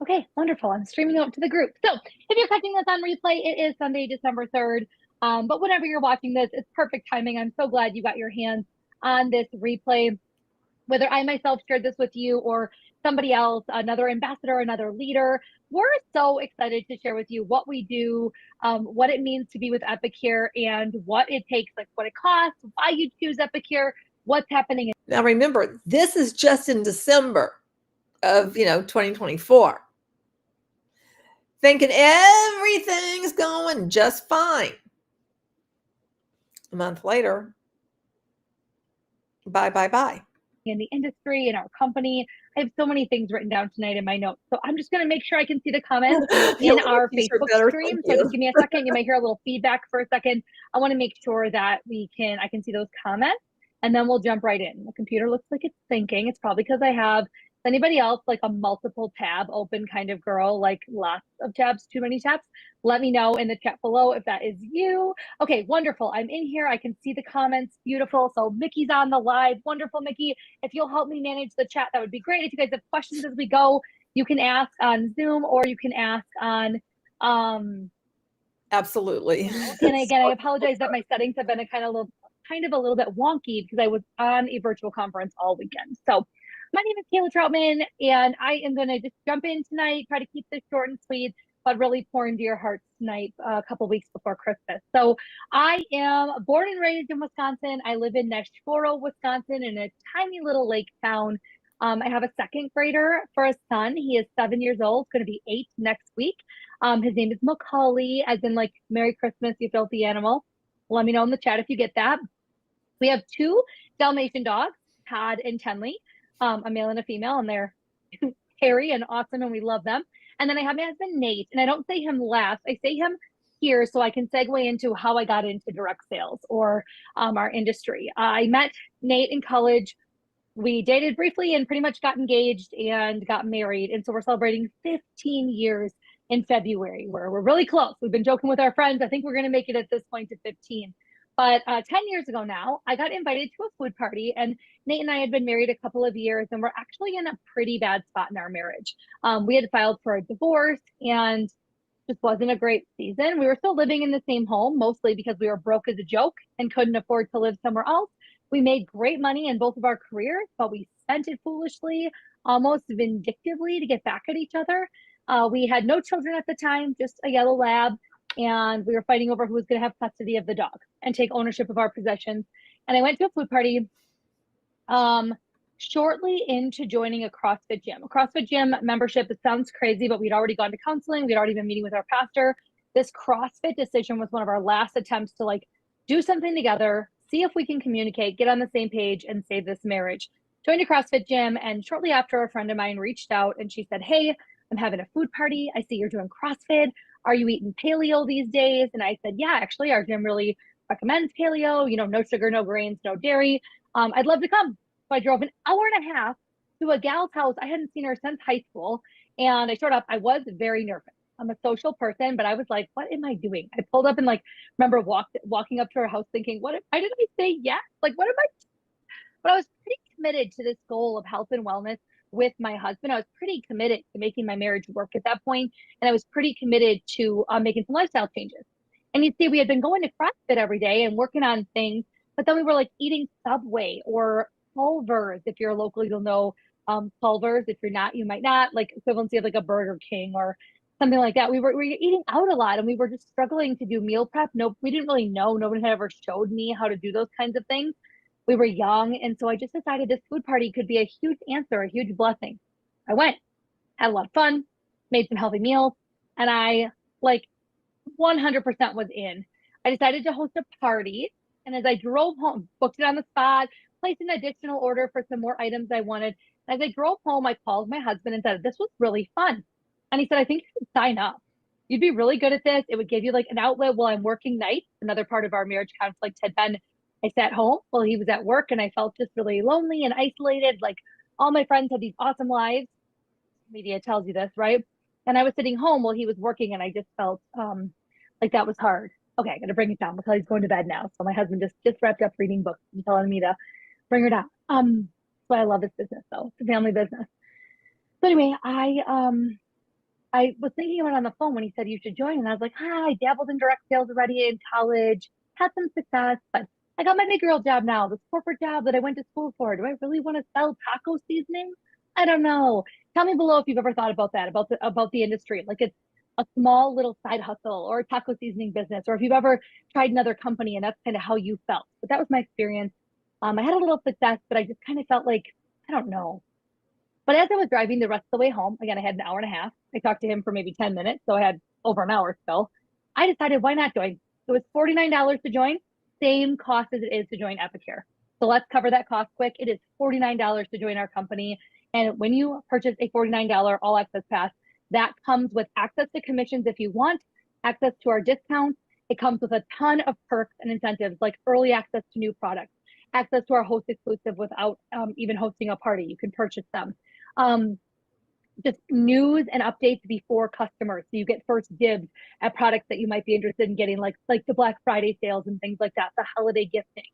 Okay, wonderful. I'm streaming out to the group. So if you're catching this on replay, it is Sunday, December 3rd. But whenever you're watching this, it's perfect timing. I'm so glad you got your hands on this replay. Whether I myself shared this with you or somebody else, another ambassador, another leader, we're so excited to share with you what we do, what it means to be with Epicure, and what it takes, like what it costs, why you choose Epicure, what's happening. Now remember, this is just in December of 2024. Thinking everything's going just fine. A month later, bye. In the industry, in our company. I have so many things written down tonight in my notes. So I'm just going to make sure I can see the comments in our Facebook stream. So just give me a second. You might hear a little feedback for a second. I want to make sure that I can see those comments, and then we'll jump right in. The computer looks like it's thinking. It's probably because I have Anybody else like a multiple tab open kind of girl, like lots of tabs, too many tabs? Let me know in the chat below if that is you. Okay, wonderful. I'm in here. I can see the comments. Beautiful. So Mickey's on the live. Wonderful, Mickey. If you'll help me manage the chat, that would be great. If you guys have questions as we go, you can ask on Zoom or you can ask on Absolutely. and again, I apologize that my settings have been a kind of a little bit wonky because I was on a virtual conference all weekend. So my name is Kayla Troutman, and I am going to just jump in tonight, try to keep this short and sweet, but really pour into your hearts tonight, a couple weeks before Christmas. So I am born and raised in Wisconsin. I live in Nashville, Wisconsin, in a tiny little lake town. I have a second grader for a son. He is 7 years old, going to be 8 next week. His name is Macaulay, as in like Merry Christmas, you filthy animal. Let me know in the chat if you get that. We have 2 Dalmatian dogs, Todd and Tenley, a male and a female, and they're hairy and awesome, and we love them. And then I have my husband, Nate, and I don't say him last. I say him here so I can segue into how I got into direct sales or our industry. I met Nate in college. We dated briefly and pretty much got engaged and got married. And so we're celebrating 15 years in February, where we're really close. We've been joking with our friends. I think we're going to make it at this point to 15. But 10 years ago now, I got invited to a food party, and Nate and I had been married a couple of years, and we're actually in a pretty bad spot in our marriage. We had filed for a divorce, and just wasn't a great season. We were still living in the same home, mostly because we were broke as a joke and couldn't afford to live somewhere else. We made great money in both of our careers, but we spent it foolishly, almost vindictively to get back at each other. We had no children at the time, just a yellow lab, and we were fighting over who was going to have custody of the dog and take ownership of our possessions. And I went to a food party shortly into joining a CrossFit gym. A CrossFit gym membership, it sounds crazy, but we'd already gone to counseling. We'd already been meeting with our pastor. This CrossFit decision was one of our last attempts to like do something together, see if we can communicate, get on the same page, and save this marriage. Joined a CrossFit gym, and shortly after, a friend of mine reached out and she said, "Hey, I'm having a food party. I see you're doing CrossFit. Are you eating paleo these days?" And I said, "Yeah, actually, our gym really recommends paleo, no sugar, no grains, no dairy. I'd love to come." So I drove an hour and a half to a gal's house. I hadn't seen her since high school. And I showed up. I was very nervous. I'm a social person, but I was like, what am I doing? I pulled up and remember walking up to her house thinking, why did I say yes? What am I? But I was pretty committed to this goal of health and wellness with my husband. I was pretty committed to making my marriage work at that point. And I was pretty committed to making some lifestyle changes. And you see, we had been going to CrossFit every day and working on things, but then we were eating Subway or Culver's. If you're local, you'll know Culver's. If you're not, you might not. Equivalency of a Burger King or something like that. We were eating out a lot, and we were just struggling to do meal prep. No, we didn't really know. No one had ever showed me how to do those kinds of things. We were young, and so I just decided this food party could be a huge answer, a huge blessing. I went, had a lot of fun, made some healthy meals, and I 100% was in. I decided to host a party, and as I drove home, booked it on the spot, placed an additional order for some more items I wanted. And as I drove home, I called my husband and said, "This was really fun." And he said, "I think you should sign up. You'd be really good at this. It would give you an outlet while I'm working nights." Another part of our marriage conflict had been I sat home while he was at work, and I felt just really lonely and isolated. All my friends had these awesome lives. Media tells you this, right? And I was sitting home while he was working, and I just felt that was hard. Okay, I got to bring it down because he's going to bed now. So my husband just wrapped up reading books and telling me to bring her down. That's why I love this business, though. It's a family business. So anyway, I was thinking about it on the phone when he said you should join, and I was like, I dabbled in direct sales already in college, had some success, but I got my big girl job now, this corporate job that I went to school for. Do I really want to sell taco seasoning? I don't know. Tell me below if you've ever thought about that, about the industry. It's a small little side hustle or a taco seasoning business, or if you've ever tried another company and that's kind of how you felt. But that was my experience. I had a little success, but I just kind of felt I don't know. But as I was driving the rest of the way home, again, I had an hour and a half. I talked to him for maybe 10 minutes, so I had over an hour still. I decided, why not join? It was $49 to join, same cost as it is to join Epicure. So let's cover that cost quick. It is $49 to join our company. And when you purchase a $49 all access pass, that comes with access to commissions if you want, access to our discounts. It comes with a ton of perks and incentives like early access to new products, access to our host exclusive without even hosting a party. You can purchase them. Just news and updates before customers. So you get first dibs at products that you might be interested in getting, like the Black Friday sales and things like that, the holiday gifting.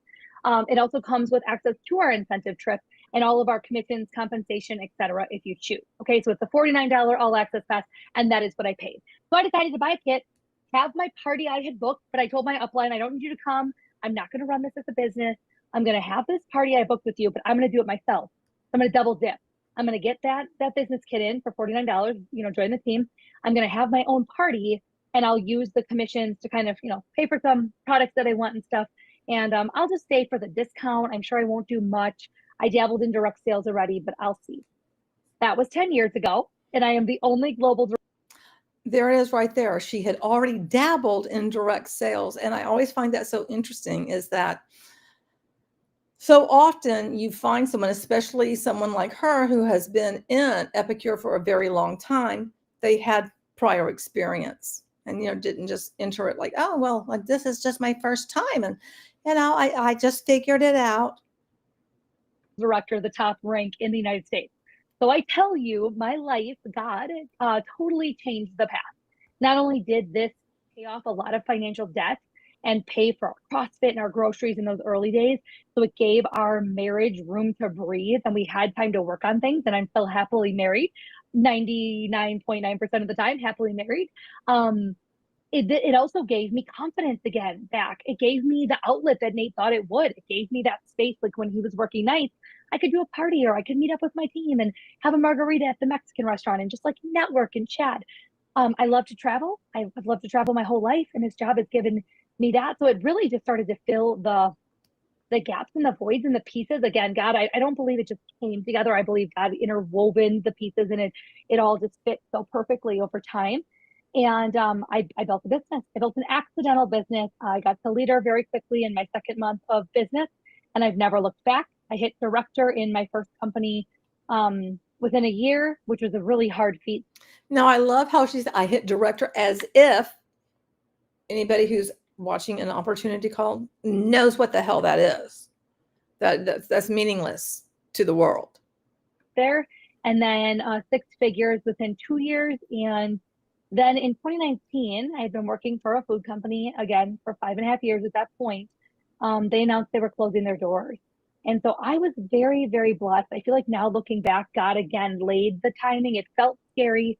It also comes with access to our incentive trip and all of our commissions, compensation, etc. if you choose. Okay, so it's a $49 all access pass, and that is what I paid. So I decided to buy a kit, have my party I had booked, but I told my upline, I don't need you to come. I'm not going to run this as a business. I'm going to have this party I booked with you, but I'm going to do it myself. I'm going to double dip. I'm going to get that business kit in for $49, join the team. I'm going to have my own party, and I'll use the commissions to kind of, pay for some products that I want and stuff. And I'll just stay for the discount. I'm sure I won't do much. I dabbled in direct sales already, but I'll see. That was 10 years ago, and I am the only global. There it is right there. She had already dabbled in direct sales. And I always find that so interesting, is that so often you find someone, especially someone like her who has been in Epicure for a very long time, they had prior experience and, didn't just enter it like, oh, well, like this is just my first time. And, I just figured it out. Director, the top rank in the United States. So I tell you, my life, God, totally changed the path. Not only did this pay off a lot of financial debt and pay for our CrossFit and our groceries in those early days, so it gave our marriage room to breathe and we had time to work on things. And I'm still happily married, 99.9% of the time, happily married. It also gave me confidence again back. It gave me the outlet that Nate thought it would. It gave me that space, like when he was working nights, I could do a party or I could meet up with my team and have a margarita at the Mexican restaurant and just like network and chat. I love to travel. I've loved to travel my whole life, and this job has given me that. So it really just started to fill the gaps and the voids and the pieces. Again, God, I don't believe it just came together. I believe God interwoven the pieces, and it all just fit so perfectly over time. And I built a business. I built an accidental business. I got to leader very quickly in my second month of business, and I've never looked back. I hit director in my first company within a year, which was a really hard feat. Now, I love how I hit director, as if anybody who's watching an opportunity call knows what the hell that is. That's meaningless to the world. There, and then 6 figures within 2 years. And then in 2019, I had been working for a food company again for 5.5 years. At that point, they announced they were closing their doors. And so I was very, very blessed. I feel like now looking back, God again laid the timing. It felt scary.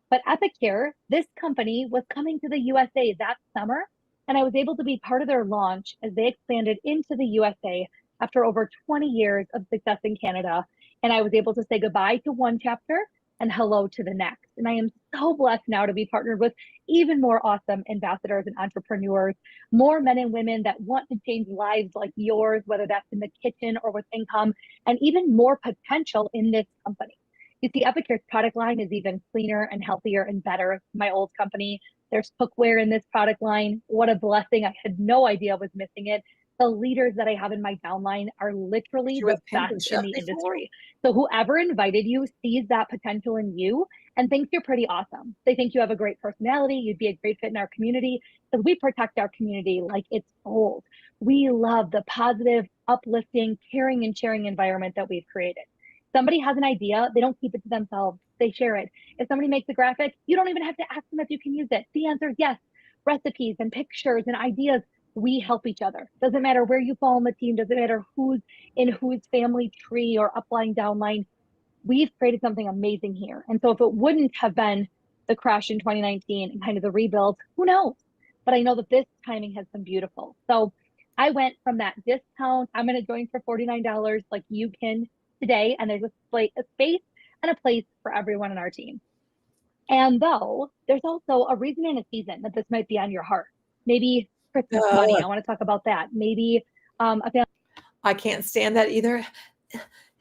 But Epicure, this company, was coming to the USA that summer. And I was able to be part of their launch as they expanded into the USA after over 20 years of success in Canada. And I was able to say goodbye to one chapter and hello to the next. And I am so blessed now to be partnered with even more awesome ambassadors and entrepreneurs, more men and women that want to change lives like yours, whether that's in the kitchen or with income, and even more potential in this company. You see, Epicure's product line is even cleaner and healthier and better than my old company. There's cookware in this product line. What a blessing. I had no idea I was missing it. The leaders that I have in my downline are literally the best in the industry. So whoever invited you sees that potential in you and thinks you're pretty awesome. They think you have a great personality. You'd be a great fit in our community, because we protect our community like it's gold. We love the positive, uplifting, caring, and sharing environment that we've created. Somebody has an idea, they don't keep it to themselves, they share it. If somebody makes a graphic, you don't even have to ask them if you can use it. The answer is yes. Recipes and pictures and ideas, we help each other. Doesn't matter where you fall on the team, doesn't matter who's in whose family tree or upline, downline. We've created something amazing here. And so if it wouldn't have been the crash in 2019 and kind of the rebuild, who knows? But I know that this timing has been beautiful. So I went from that discount, I'm going to join for $49 like you can today, and there's a space and a place for everyone on our team. And though there's also a reason and a season that this might be on your heart. Maybe Christmas money. I want to talk about that. Maybe I can't stand that either.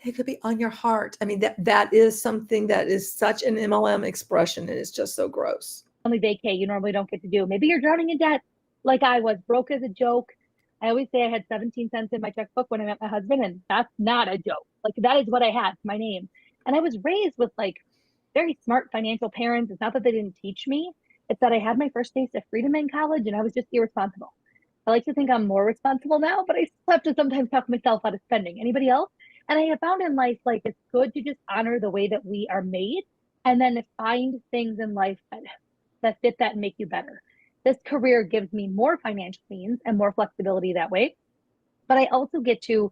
It could be on your heart. I mean, that is something that is such an MLM expression. It is just so gross. Family vacay you normally don't get to do. Maybe you're drowning in debt like I was, broke as a joke. I always say I had 17 cents in my checkbook when I met my husband, and that's not a joke. Like, that is what I had, my name. And I was raised with like very smart financial parents. It's not that they didn't teach me. It's that I had my first taste of freedom in college, and I was just irresponsible. I like to think I'm more responsible now, but I still have to sometimes talk myself out of spending. Anybody else? And I have found in life, like, it's good to just honor the way that we are made and then find things in life that fit that and make you better. This career gives me more financial means and more flexibility that way, but I also get to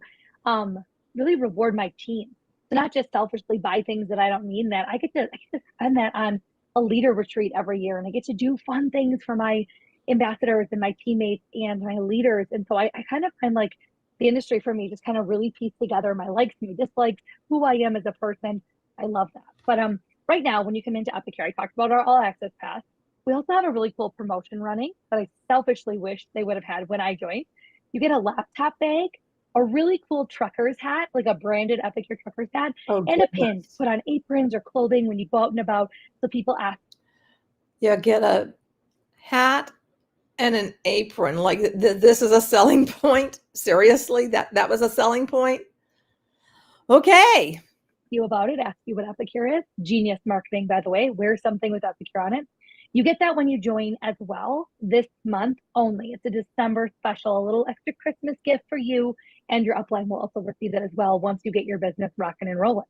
really reward my team. So not just selfishly buy things that I don't need. That I get to spend that on a leader retreat every year, and I get to do fun things for my ambassadors and my teammates and my leaders. And so I kind of find like the industry for me just kind of really piece together my likes, my dislikes, who I am as a person. I love that. But right now, when you come into Epicure, I talked about our all access pass. We also have a really cool promotion running that I selfishly wish they would have had when I joined. You get a laptop bag, a really cool trucker's hat, like a branded Epicure trucker's hat, Oh, and a pin to goodness. put on aprons or clothing when you go out and about. So people ask. Yeah, get a hat and an apron. Like this is a selling point. Seriously, that was a selling point. Okay. You about it, ask you what Epicure is. Genius marketing, by the way. Wear something with Epicure on it. You get that when you join as well this month only. It's a December special, a little extra Christmas gift for you, and your upline will also receive it as well once you get your business rocking and rolling.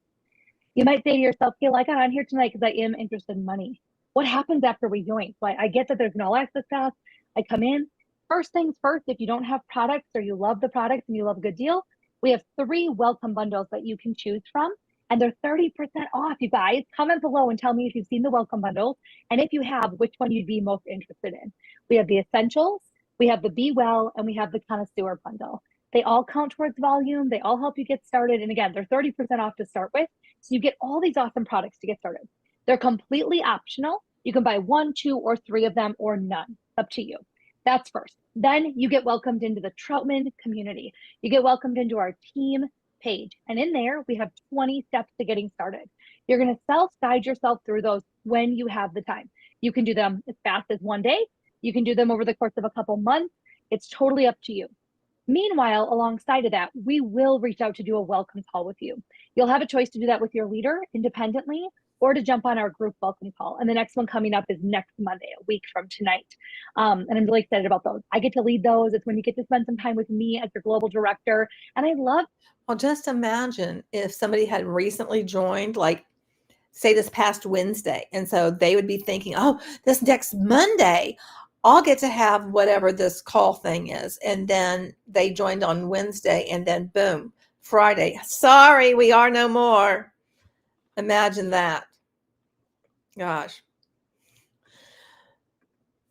You might say to yourself, Gail, I got on here tonight because I am interested in money. What happens after we join? So I get that there's an all access pass. I come in. First things first, if you don't have products or you love the products and you love a good deal, we have 3 welcome bundles that you can choose from. And they're 30% off, you guys. Comment below and tell me if you've seen the welcome bundles. And if you have, which one you'd be most interested in. We have the essentials, we have the Be Well, and we have the connoisseur bundle. They all count towards volume. They all help you get started. And again, they're 30% off to start with. So you get all these awesome products to get started. They're completely optional. You can buy 1, 2, or 3 of them or none. Up to you. That's first. Then you get welcomed into the Troutman community. You get welcomed into our team page. And in there, we have 20 steps to getting started. You're going to self-guide yourself through those when you have the time. You can do them as fast as one day. You can do them over the course of a couple months. It's totally up to you. Meanwhile, alongside of that, we will reach out to do a welcome call with you. You'll have a choice to do that with your leader independently or to jump on our group welcome call. And the next one coming up is next Monday, a week from tonight. And I'm really excited about those. I get to lead those. It's when you get to spend some time with me as your global director. And I love. Well, just imagine if somebody had recently joined, like, say this past Wednesday. And so they would be thinking, oh, this next Monday, I'll get to have whatever this call thing is. And then they joined on Wednesday and then boom, Friday. Sorry, we are no more. Imagine that. Gosh.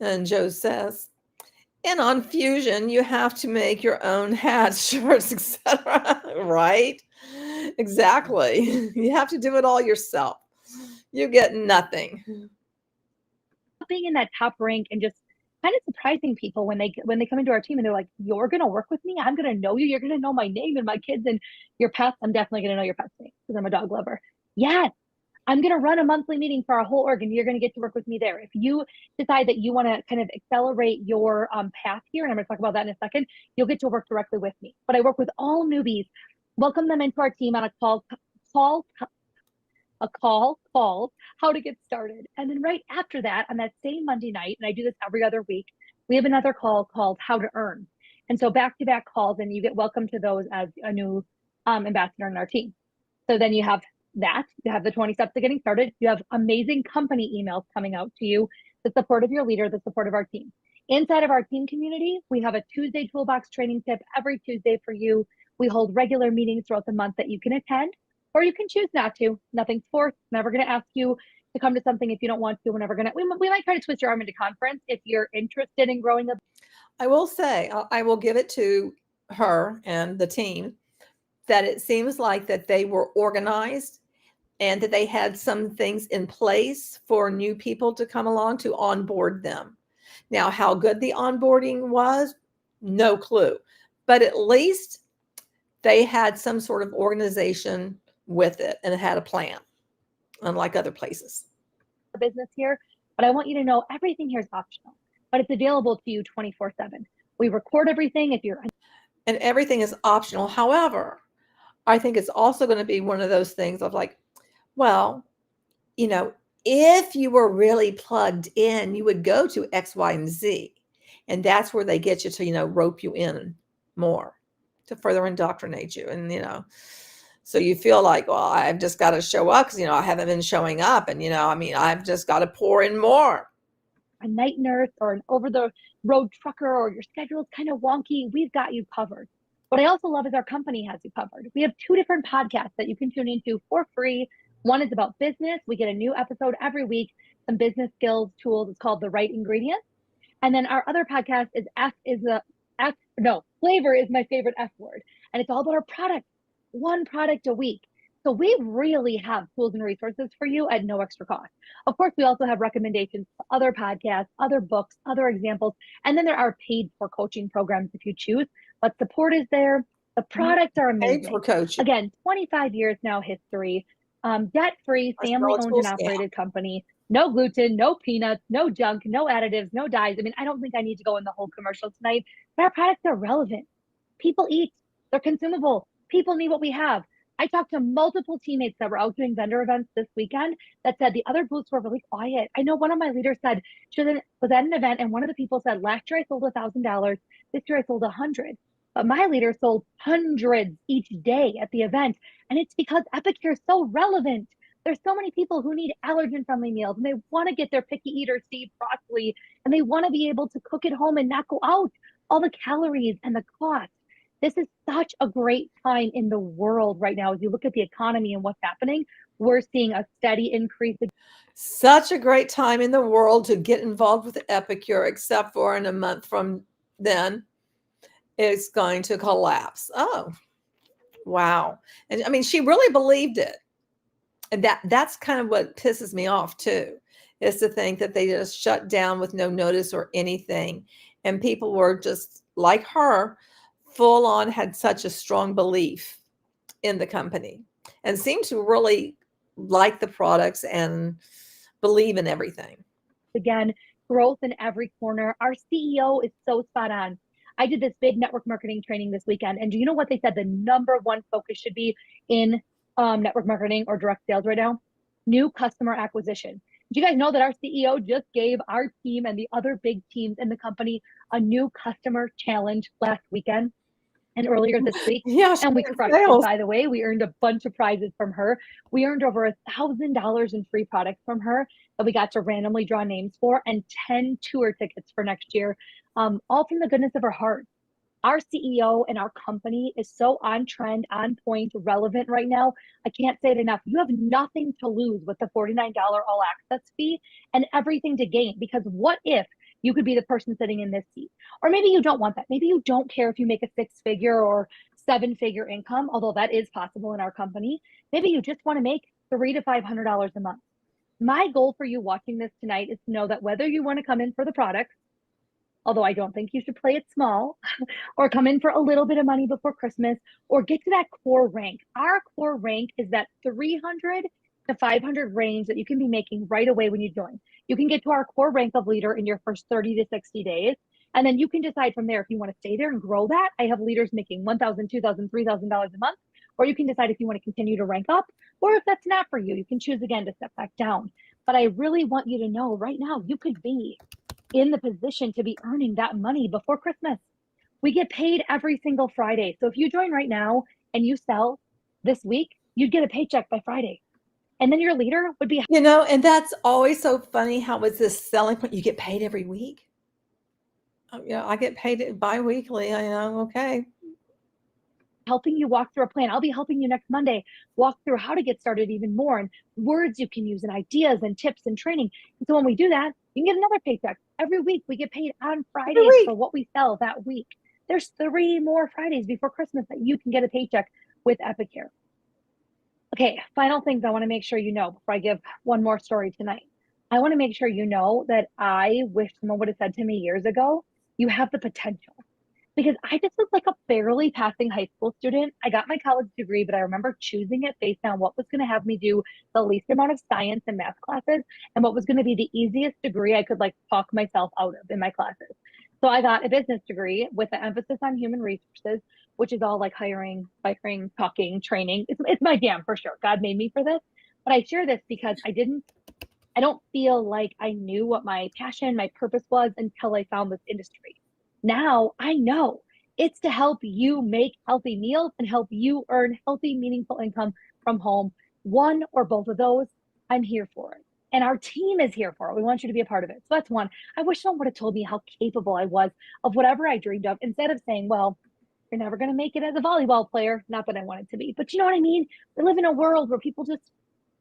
And Joe says, and on Fusion, you have to make your own hats, shirts, etc. Right? Exactly. You have to do it all yourself. You get nothing. Being in that top rank and just kind of surprising people when they come into our team and they're like, you're going to work with me. I'm going to know you. You're going to know my name and my kids and your pets. I'm definitely going to know your pet's name because I'm a dog lover. Yes. I'm going to run a monthly meeting for our whole org and you're going to get to work with me there. If you decide that you want to kind of accelerate your path here, and I'm going to talk about that in a second, you'll get to work directly with me. But I work with all newbies, welcome them into our team on a call called How to Get Started. And then right after that, on that same Monday night, and I do this every other week, we have another call called How to Earn. And so back-to-back calls, and you get welcome to those as a new ambassador in our team. So then you have that. You have the 20 steps to getting started. You have amazing company emails coming out to you, the support of your leader, the support of our team. Inside of our team community, we have a Tuesday toolbox training tip every Tuesday for you. We hold regular meetings throughout the month that you can attend, or you can choose not to. Nothing's forced. Never going to ask you to come to something if you don't want to. We're never going to. We might try to twist your arm into conference if you're interested in growing up. I will say, I will give it to her and the team that it seems like that they were organized and that they had some things in place for new people to come along to onboard them. Now, how good the onboarding was, no clue. But at least they had some sort of organization with it and it had a plan, unlike other places. Business here, but I want you to know everything here is optional, but it's available to you 24/7. We record everything if you're. And everything is optional. However, I think it's also going to be one of those things of like, well, if you were really plugged in, you would go to X, Y, and Z. And that's where they get you to, rope you in more to further indoctrinate you. And, So you feel like, well, I've just got to show up because, I haven't been showing up. And, I've just got to pour in more. A night nurse or an over the road trucker, or your schedule is kind of wonky, we've got you covered. What I also love is our company has you covered. We have 2 different podcasts that you can tune into for free. One is about business. We get a new episode every week, some business skills, tools. It's called The Right Ingredients. And then our other podcast is flavor is my favorite F word. And it's all about our product, 1 product a week. So we really have tools and resources for you at no extra cost. Of course, we also have recommendations for other podcasts, other books, other examples. And then there are paid for coaching programs if you choose, but support is there. The products are amazing. Paid for coaching. Again, 25 years now history, debt-free, family-owned and operated company. No gluten, no peanuts, no junk, no additives, no dyes. I mean, I don't think I need to go in the whole commercial tonight, but our products are relevant. People eat, they're consumable. People need what we have. I talked to multiple teammates that were out doing vendor events this weekend that said the other booths were really quiet. I know one of my leaders said she was at an event and one of the people said, last year I sold $1,000. This year I sold 100. But my leader sold hundreds each day at the event. And it's because Epicure is so relevant. There's so many people who need allergen-friendly meals and they want to get their picky eater Steve broccoli and they want to be able to cook at home and not go out. All the calories and the cost. This is such a great time in the world right now. As you look at the economy and what's happening, we're seeing a steady increase. Such a great time in the world to get involved with Epicure, except for in a month from then, it's going to collapse. Oh, wow. And I mean, she really believed it. And that's kind of what pisses me off too, is to think that they just shut down with no notice or anything. And people were just like her, full on had such a strong belief in the company and seemed to really like the products and believe in everything. Again, growth in every corner. Our CEO is so spot on. I did this big network marketing training this weekend. And do you know what they said the number 1 focus should be in network marketing or direct sales right now? New customer acquisition. Do you guys know that our CEO just gave our team and the other big teams in the company a new customer challenge last weekend and earlier this week? Yeah, and we crushed it, by the way. We earned a bunch of prizes from her. We earned over $1,000 in free products from her that we got to randomly draw names for, and 10 tour tickets for next year, all from the goodness of her heart. Our CEO and our company is so on trend, on point, relevant right now. I can't say it enough. You have nothing to lose with the $49 all access fee and everything to gain, because what if you could be the person sitting in this seat? Or maybe you don't want that. Maybe you don't care if you make a 6-figure or 7-figure income, although that is possible in our company. Maybe you just want to make $300 to $500 a month. My goal for you watching this tonight is to know that whether you want to come in for the products, although I don't think you should play it small, or come in for a little bit of money before Christmas, or get to that core rank. Our core rank is that 300 to 500 range that you can be making right away when you join. You can get to our core rank of leader in your first 30 to 60 days. And then you can decide from there if you want to stay there and grow that. I have leaders making $1,000, $2,000, $3,000 a month, or you can decide if you want to continue to rank up, or if that's not for you, you can choose again to step back down. But I really want you to know right now, you could be in the position to be earning that money before Christmas. We get paid every single Friday. So if you join right now and you sell this week, you'd get a paycheck by Friday. And then your leader would be, and that's always so funny. How is this selling point? You get paid every week. I get paid bi-weekly. I know. Okay. helping you walk through a plan. I'll be helping you next Monday walk through how to get started even more, and words you can use and ideas and tips and training. And so when we do that, you can get another paycheck. Every week we get paid on Fridays for what we sell that week. There's 3 more Fridays before Christmas that you can get a paycheck with Epicure. Okay, final things I want to make sure you know before I give one more story tonight. I want to make sure you know that I wish someone would have said to me years ago, you have the potential. Because I just was like a barely passing high school student. I got my college degree, but I remember choosing it based on what was going to have me do the least amount of science and math classes and what was going to be the easiest degree I could like talk myself out of in my classes. So I got a business degree with an emphasis on human resources, which is all like hiring, firing, talking, training. It's my jam for sure. God made me for this. But I share this because I don't feel like I knew what my passion, my purpose was until I found this industry. Now I know It's to help you make healthy meals and help you earn healthy, meaningful income from home. One or both of those, I'm here for it. And our team is here for it. We want you to be a part of it. So that's one. I wish someone would have told me how capable I was of whatever I dreamed of, instead of saying, well, you're never going to make it as a volleyball player. Not that I want it to be, but you know what I mean? We live in a world where people just,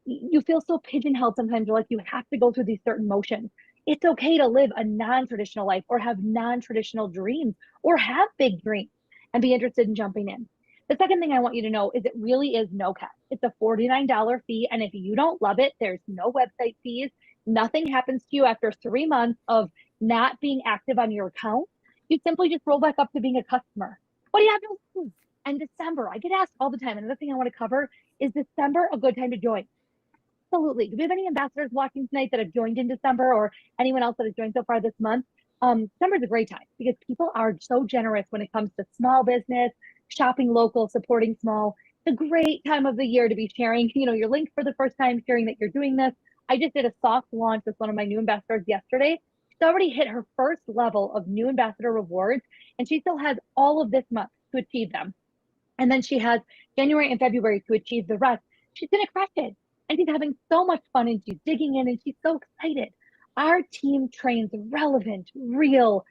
you feel so pigeonholed sometimes. You're like, you have to go through these certain motions. It's okay to live a non-traditional life or have non-traditional dreams or have big dreams and be interested in jumping in. The second thing I want you to know is it really is no catch. It's a $49 fee. And if you don't love it, there's no website fees. Nothing happens to you after 3 months of not being active on your account. You simply just roll back up to being a customer. What do you have to lose? And December, I get asked all the time. Another thing I want to cover is December a good time to join? Absolutely. Do we have any ambassadors watching tonight that have joined in December, or anyone else that has joined so far this month? December is a great time because people are so generous when it comes to small business, shopping local, supporting small. It's a great time of the year to be sharing, your link for the first time, sharing that you're doing this. I just did a soft launch with one of my new ambassadors yesterday. She's already hit her first level of new ambassador rewards, and she still has all of this month to achieve them. And then she has January and February to achieve the rest. She's going to crush it. And she's having so much fun, and she's digging in, and she's so excited. Our team trains relevant, real,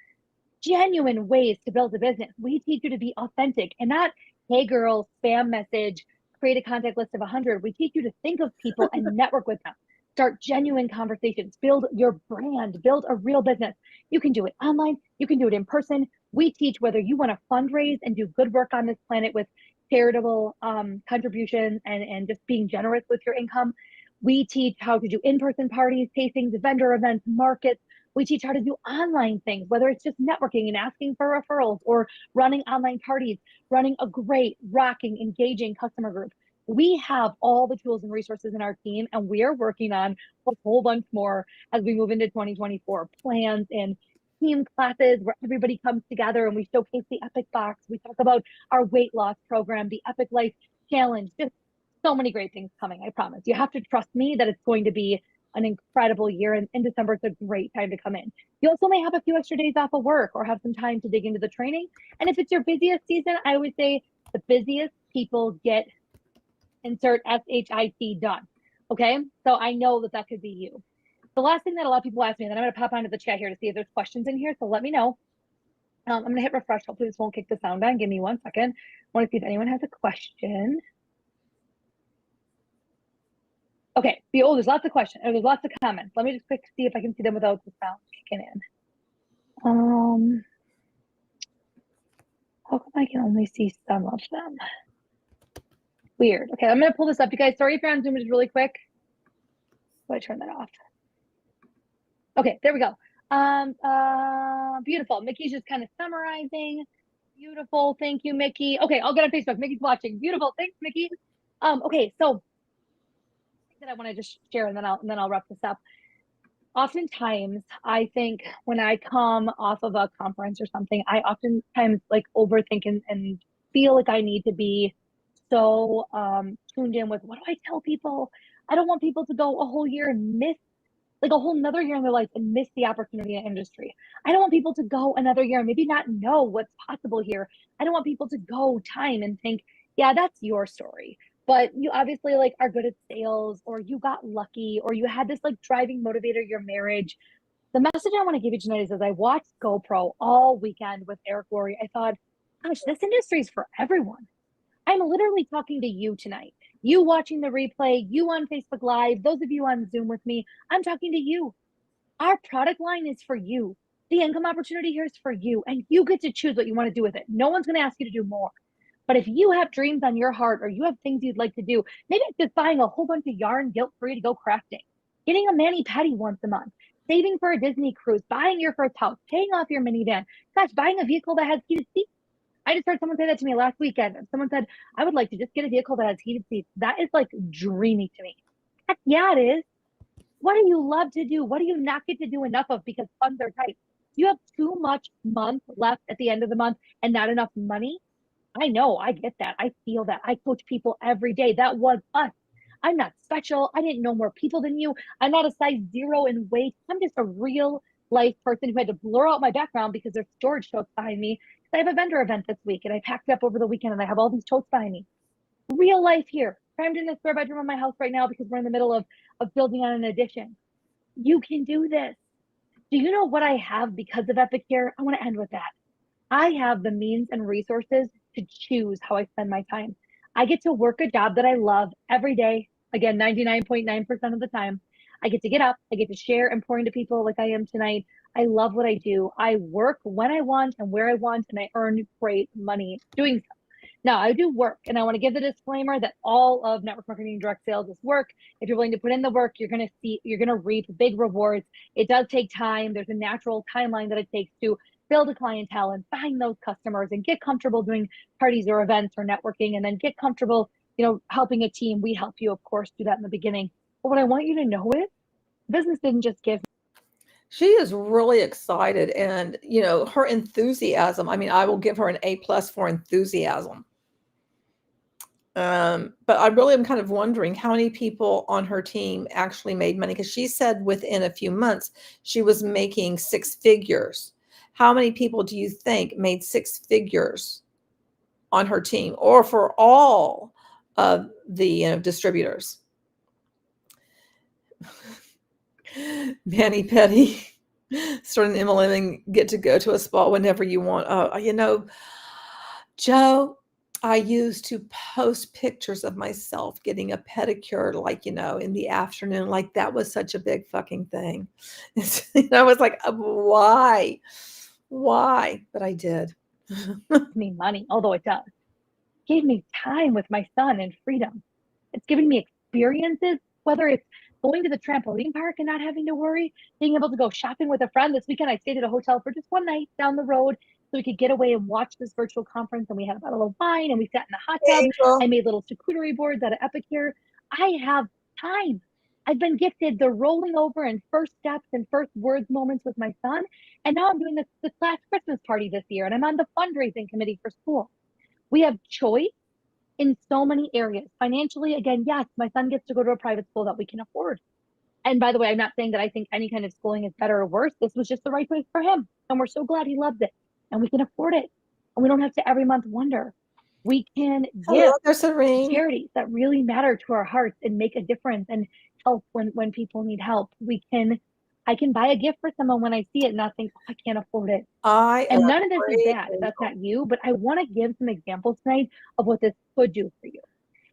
genuine ways to build a business. We teach you to be authentic and not, hey girl, spam message, create a contact list of 100. We teach you to think of people and network with them. Start genuine conversations, build your brand, build a real business. You can do it online, you can do it in person. We teach whether you want to fundraise and do good work on this planet with charitable contributions and just being generous with your income. We teach how to do in-person parties, tastings, vendor events, markets. We teach how to do online things, whether it's just networking and asking for referrals or running online parties, running a great, rocking, engaging customer group. We have all the tools and resources in our team, and we are working on a whole bunch more as we move into 2024. Plans and team classes where everybody comes together and we showcase the Epic Box. We talk about our weight loss program, the Epic Life Challenge, just so many great things coming, I promise. You have to trust me that it's going to be an incredible year, and in December, it's a great time to come in. You also may have a few extra days off of work or have some time to dig into the training. And if it's your busiest season, I would say the busiest people get insert SHIT done. Okay, so I know that could be you. The last thing that a lot of people ask me, and then I'm going to pop onto the chat here to see if there's questions in here, so let me know. I'm going to hit refresh. Hopefully this won't kick the sound on. Give me 1 second. I want to see if anyone has a question. Okay, there's lots of questions. There's lots of comments. Let me just quick see if I can see them without the sound kicking in. How come I can only see some of them? Weird. Okay, I'm going to pull this up. You guys, sorry if you're on Zoom, just really quick. So I turn that off. Okay, there we go. Beautiful. Mickey's just kind of summarizing. Beautiful. Thank you, Mickey. Okay, I'll get on Facebook. Mickey's watching. Beautiful. Thanks, Mickey. Okay, so that I want to just share, and then I'll wrap this up. Oftentimes, I think when I come off of a conference or something, I oftentimes like overthink and feel like I need to be so tuned in with, what do I tell people? I don't want people to go a whole year and miss, like a whole another year in their life and miss the opportunity in industry. I don't want people to go another year and maybe not know what's possible here. I don't want people to go time and think, yeah, that's your story, but you obviously like are good at sales, or you got lucky, or you had this like driving motivator, your marriage. The message I want to give you tonight is, as I watched GoPro all weekend with Eric Worre, I thought, gosh, this industry is for everyone. I'm literally talking to you tonight. You watching the replay, you on Facebook Live, those of you on Zoom with me, I'm talking to you. Our product line is for you. The income opportunity here is for you, and you get to choose what you want to do with it. No one's going to ask you to do more. But if you have dreams on your heart, or you have things you'd like to do, maybe it's just buying a whole bunch of yarn guilt-free to go crafting, getting a mani-pedi once a month, saving for a Disney cruise, buying your first house, paying off your minivan, gosh, buying a vehicle that has heated seats. I just heard someone say that to me last weekend. Someone said, I would like to just get a vehicle that has heated seats. That is like dreamy to me. Heck yeah, it is. What do you love to do? What do you not get to do enough of because funds are tight? You have too much month left at the end of the month and not enough money. I know, I get that. I feel that. I coach people every day. That was us. I'm not special. I didn't know more people than you. I'm not a size 0 in weight. I'm just a real life person who had to blur out my background because there's storage totes behind me. I have a vendor event this week and I packed up over the weekend and I have all these totes behind me. Real life here. I'm in the spare bedroom of my house right now because we're in the middle of building on an addition. You can do this. Do you know what I have because of Epicure? I want to end with that. I have the means and resources to choose how I spend my time. I get to work a job that I love every day. Again, 99.9% of the time. I get to get up, I get to share and pour into people like I am tonight. I love what I do. I work when I want and where I want, and I earn great money doing so. Now, I do work, and I want to give the disclaimer that all of network marketing direct sales is work. If you're willing to put in the work, you're going to reap big rewards. It does take time. There's a natural timeline that it takes to build a clientele and find those customers and get comfortable doing parties or events or networking, and then get comfortable, helping a team. We help you, of course, do that in the beginning. But what I want you to know is business didn't just give. She is really excited, and her enthusiasm. I mean, I will give her an A+ for enthusiasm. But I really am kind of wondering how many people on her team actually made money, because she said within a few months she was making 6 figures. How many people do you think made 6 figures on her team, or for all of the distributors? Manny Petty, start an MLM and get to go to a spa whenever you want. Joe, I used to post pictures of myself getting a pedicure, in the afternoon. Like, that was such a big fucking thing. I was like, why? But I did. Me money, although it does. Gave me time with my son and freedom. It's given me experiences, whether it's going to the trampoline park and not having to worry, being able to go shopping with a friend. This weekend, I stayed at a hotel for just one night down the road so we could get away and watch this virtual conference. And we had a bottle of wine and we sat in the hot tub. Angel. I made little charcuterie boards out of Epicure. I have time. I've been gifted the rolling over and first steps and first words moments with my son. And now I'm doing the class Christmas party this year, and I'm on the fundraising committee for school. We have choice in so many areas. Financially, again, yes, my son gets to go to a private school that we can afford. And by the way, I'm not saying that I think any kind of schooling is better or worse. This was just the right choice for him. And we're so glad he loves it. And we can afford it. And we don't have to every month wonder. We can give charities that really matter to our hearts and make a difference and help when people need help. I can buy a gift for someone when I see it and not think, I can't afford it. And none of this is bad. That's not you. But I want to give some examples tonight of what this could do for you.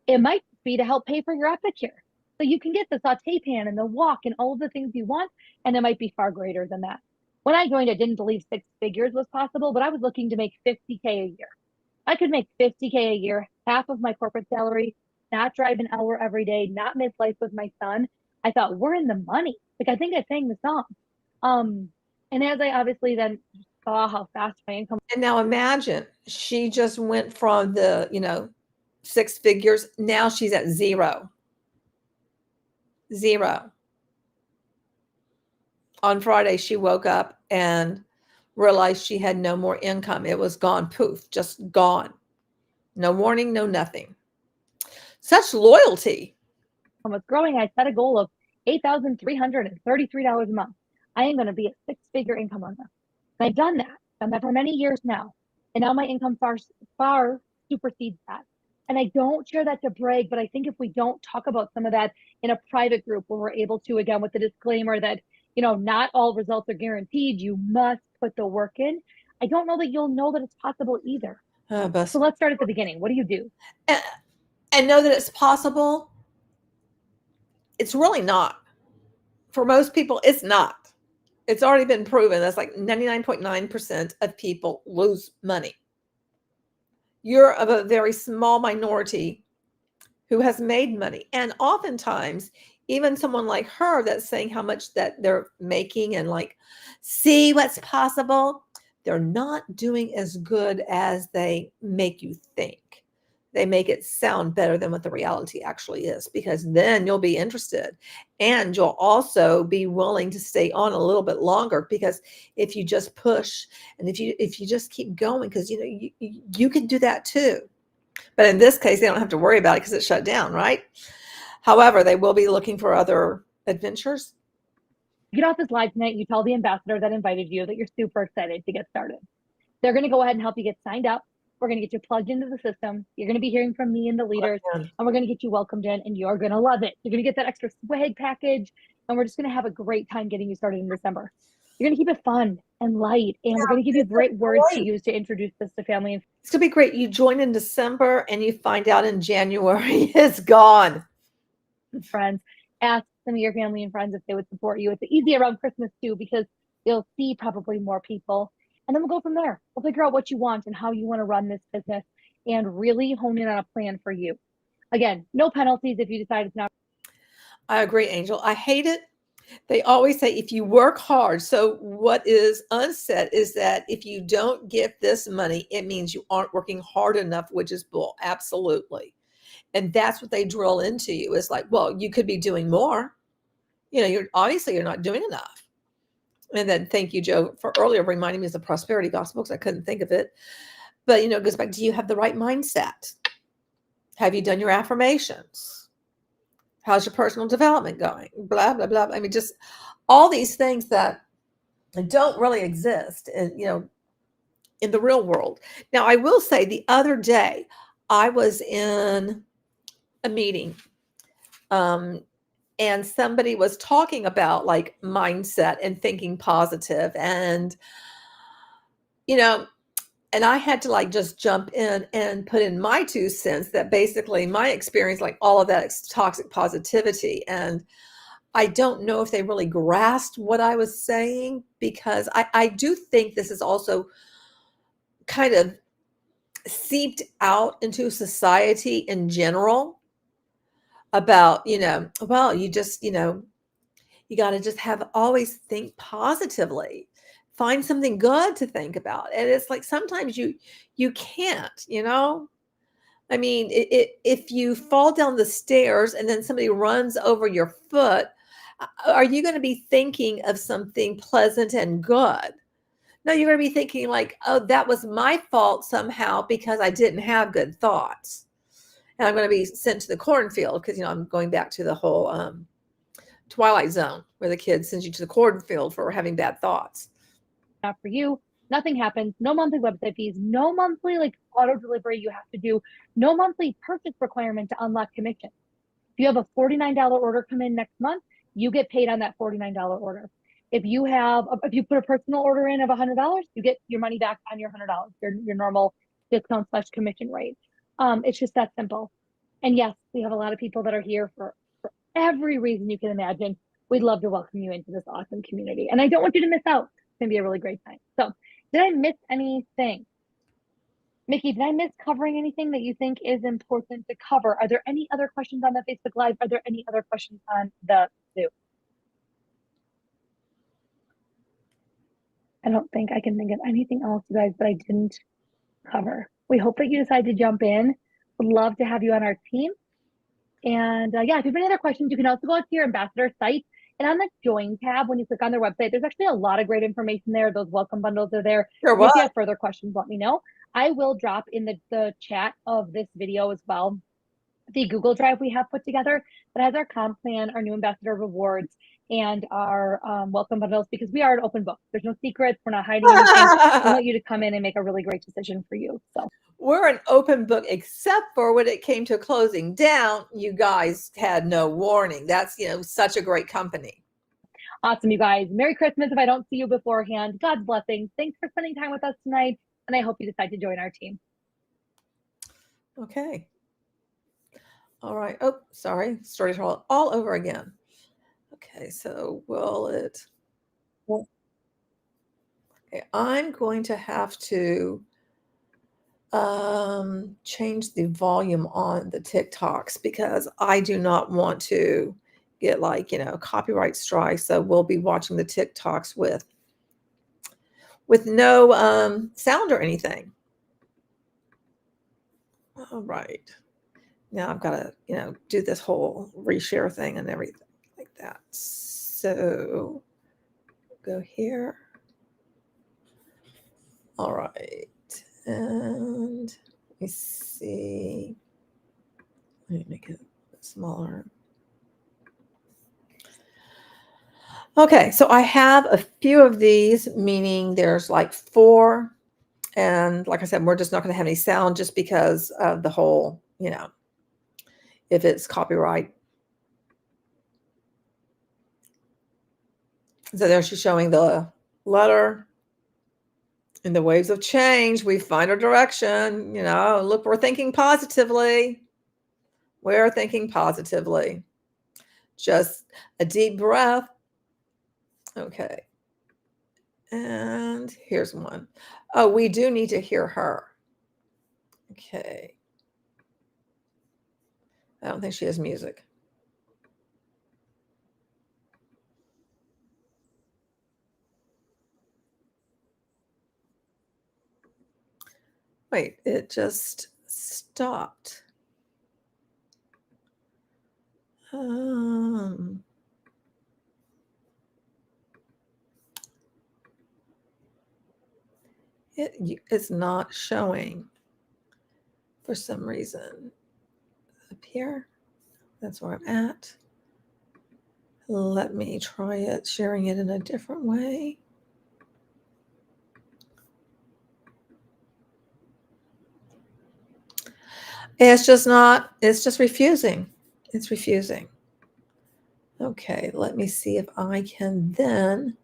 It might be to help pay for your Epicure. So you can get the saute pan and the wok and all of the things you want. And it might be far greater than that. When I joined, I didn't believe 6 figures was possible, but I was looking to make $50K a year. I could make $50K a year, half of my corporate salary, not drive an hour every day, not miss life with my son. I thought, we're in the money. Like, I think I sang the song. And as I obviously then saw how fast my income. And now imagine, she just went from the, 6 figures. Now she's at zero. On Friday, she woke up and realized she had no more income. It was gone, poof, just gone. No warning, no nothing. Such loyalty. I was growing. I set a goal of $8,333 a month. I am going to be a 6-figure income earner. And I've done that for many years now. And now my income far supersedes that. And I don't share that to brag, but I think if we don't talk about some of that in a private group where we're able to, again, with the disclaimer that, not all results are guaranteed, you must put the work in. I don't know that you'll know that it's possible either. So let's start at the beginning. What do you do? And know that it's possible. It's really not. For most people, it's not. It's already been proven. That's like 99.9% of people lose money. You're of a very small minority who has made money. And oftentimes, even someone like her that's saying how much that they're making and see what's possible, they're not doing as good as they make you think. They make it sound better than what the reality actually is, because then you'll be interested and you'll also be willing to stay on a little bit longer, because if you just push and if you just keep going, because you can do that too. But in this case, they don't have to worry about it because it's shut down, right? However, they will be looking for other adventures. get off this live tonight, you tell the ambassador that invited you that you're super excited to get started. They're going to go ahead and help you get signed up. We're going to get you plugged into the system. You're going to be hearing from me and the leaders, and we're going to get you welcomed in, and you're going to love it. You're going to get that extra swag package, and we're just going to have a great time getting you started in December. You're going to keep it fun and light, and we're going to give you great words to use to introduce this to family. It's going to be great. You join in December, and you find out in January it's gone. Friends, ask some of your family and friends if they would support you. It's easy around Christmas too, because you'll see probably more people. And then we'll go from there. We'll figure out what you want and how you want to run this business and really hone in on a plan for you. Again, no penalties if you decide it's not. I agree, Angel. I hate it. They always say if you work hard. So what is unsaid is that if you don't get this money, it means you aren't working hard enough, which is bull. Absolutely. And that's what they drill into you. It's like, well, you could be doing more. You're obviously you're not doing enough. And then thank you, Joe, for earlier reminding me of the prosperity gospel, because I couldn't think of it. But, it goes back, do you have the right mindset? Have you done your affirmations? How's your personal development going? Blah, blah, blah. I mean, just all these things that don't really exist in the real world. Now, I will say the other day I was in a meeting, and somebody was talking about like mindset and thinking positive, and and I had to like just jump in and put in my 2 cents that basically my experience, like all of that toxic positivity. And I don't know if they really grasped what I was saying, because I do think this is also kind of seeped out into society in general about, well, you just, you got to just always think positively. Find something good to think about. And it's like sometimes you can't, I mean, if you fall down the stairs and then somebody runs over your foot, are you going to be thinking of something pleasant and good? No, you're going to be thinking like, oh, that was my fault somehow because I didn't have good thoughts. And I'm going to be sent to the cornfield because, I'm going back to the whole Twilight Zone where the kid sends you to the cornfield for having bad thoughts. Not for you. Nothing happens. No monthly website fees. No monthly like auto delivery you have to do. No monthly purchase requirement to unlock commission. If you have a $49 order come in next month, you get paid on that $49 order. If you put a personal order in of $100, you get your money back on your $100, your normal discount / commission rate. It's just that simple. And yes, we have a lot of people that are here for every reason you can imagine. We'd love to welcome you into this awesome community. And I don't want you to miss out. It's going to be a really great time. So did I miss anything? Mickey, did I miss covering anything that you think is important to cover? Are there any other questions on the Facebook Live? Are there any other questions on the Zoom? I don't think I can think of anything else, you guys, that I didn't cover. We hope that you decide to jump in. Would love to have you on our team. And yeah, if you have any other questions, you can also go out to your ambassador site. And on the join tab, when you click on their website, there's actually a lot of great information there. Those welcome bundles are there. Sure, if you have further questions, let me know. I will drop in the chat of this video as well the Google Drive we have put together that has our comp plan, our new ambassador rewards, and our welcome bundles, because we are an open book. There's no secrets. We're not hiding anything. We want you to come in and make a really great decision for you. So we're an open book, except for when it came to closing down, you guys had no warning. That's, such a great company. Awesome, you guys. Merry Christmas if I don't see you beforehand. God's blessings. Thanks for spending time with us tonight. And I hope you decide to join our team. Okay. All right. Oh, sorry. Started all over again. Okay. So okay, I'm going to have to change the volume on the TikToks because I do not want to get copyright strikes. So we'll be watching the TikToks with no sound or anything. All right. Now I've got to, do this whole reshare thing and everything like that. So go here. All right. And let me see. Let me make it smaller. Okay, so I have a few of these, meaning there's like 4. And like I said, we're just not going to have any sound just because of the whole, if it's copyright. So there she's showing the letter. In the waves of change, we find our direction. Look, we're thinking positively. We're thinking positively. Just a deep breath. Okay. And here's one. Oh, we do need to hear her. Okay. I don't think she has music. Wait, it just stopped. It's not showing for some reason. Up here, that's where I'm at. Let me try it, sharing it in a different way. It's just refusing. It's refusing. Okay, let me see if I can then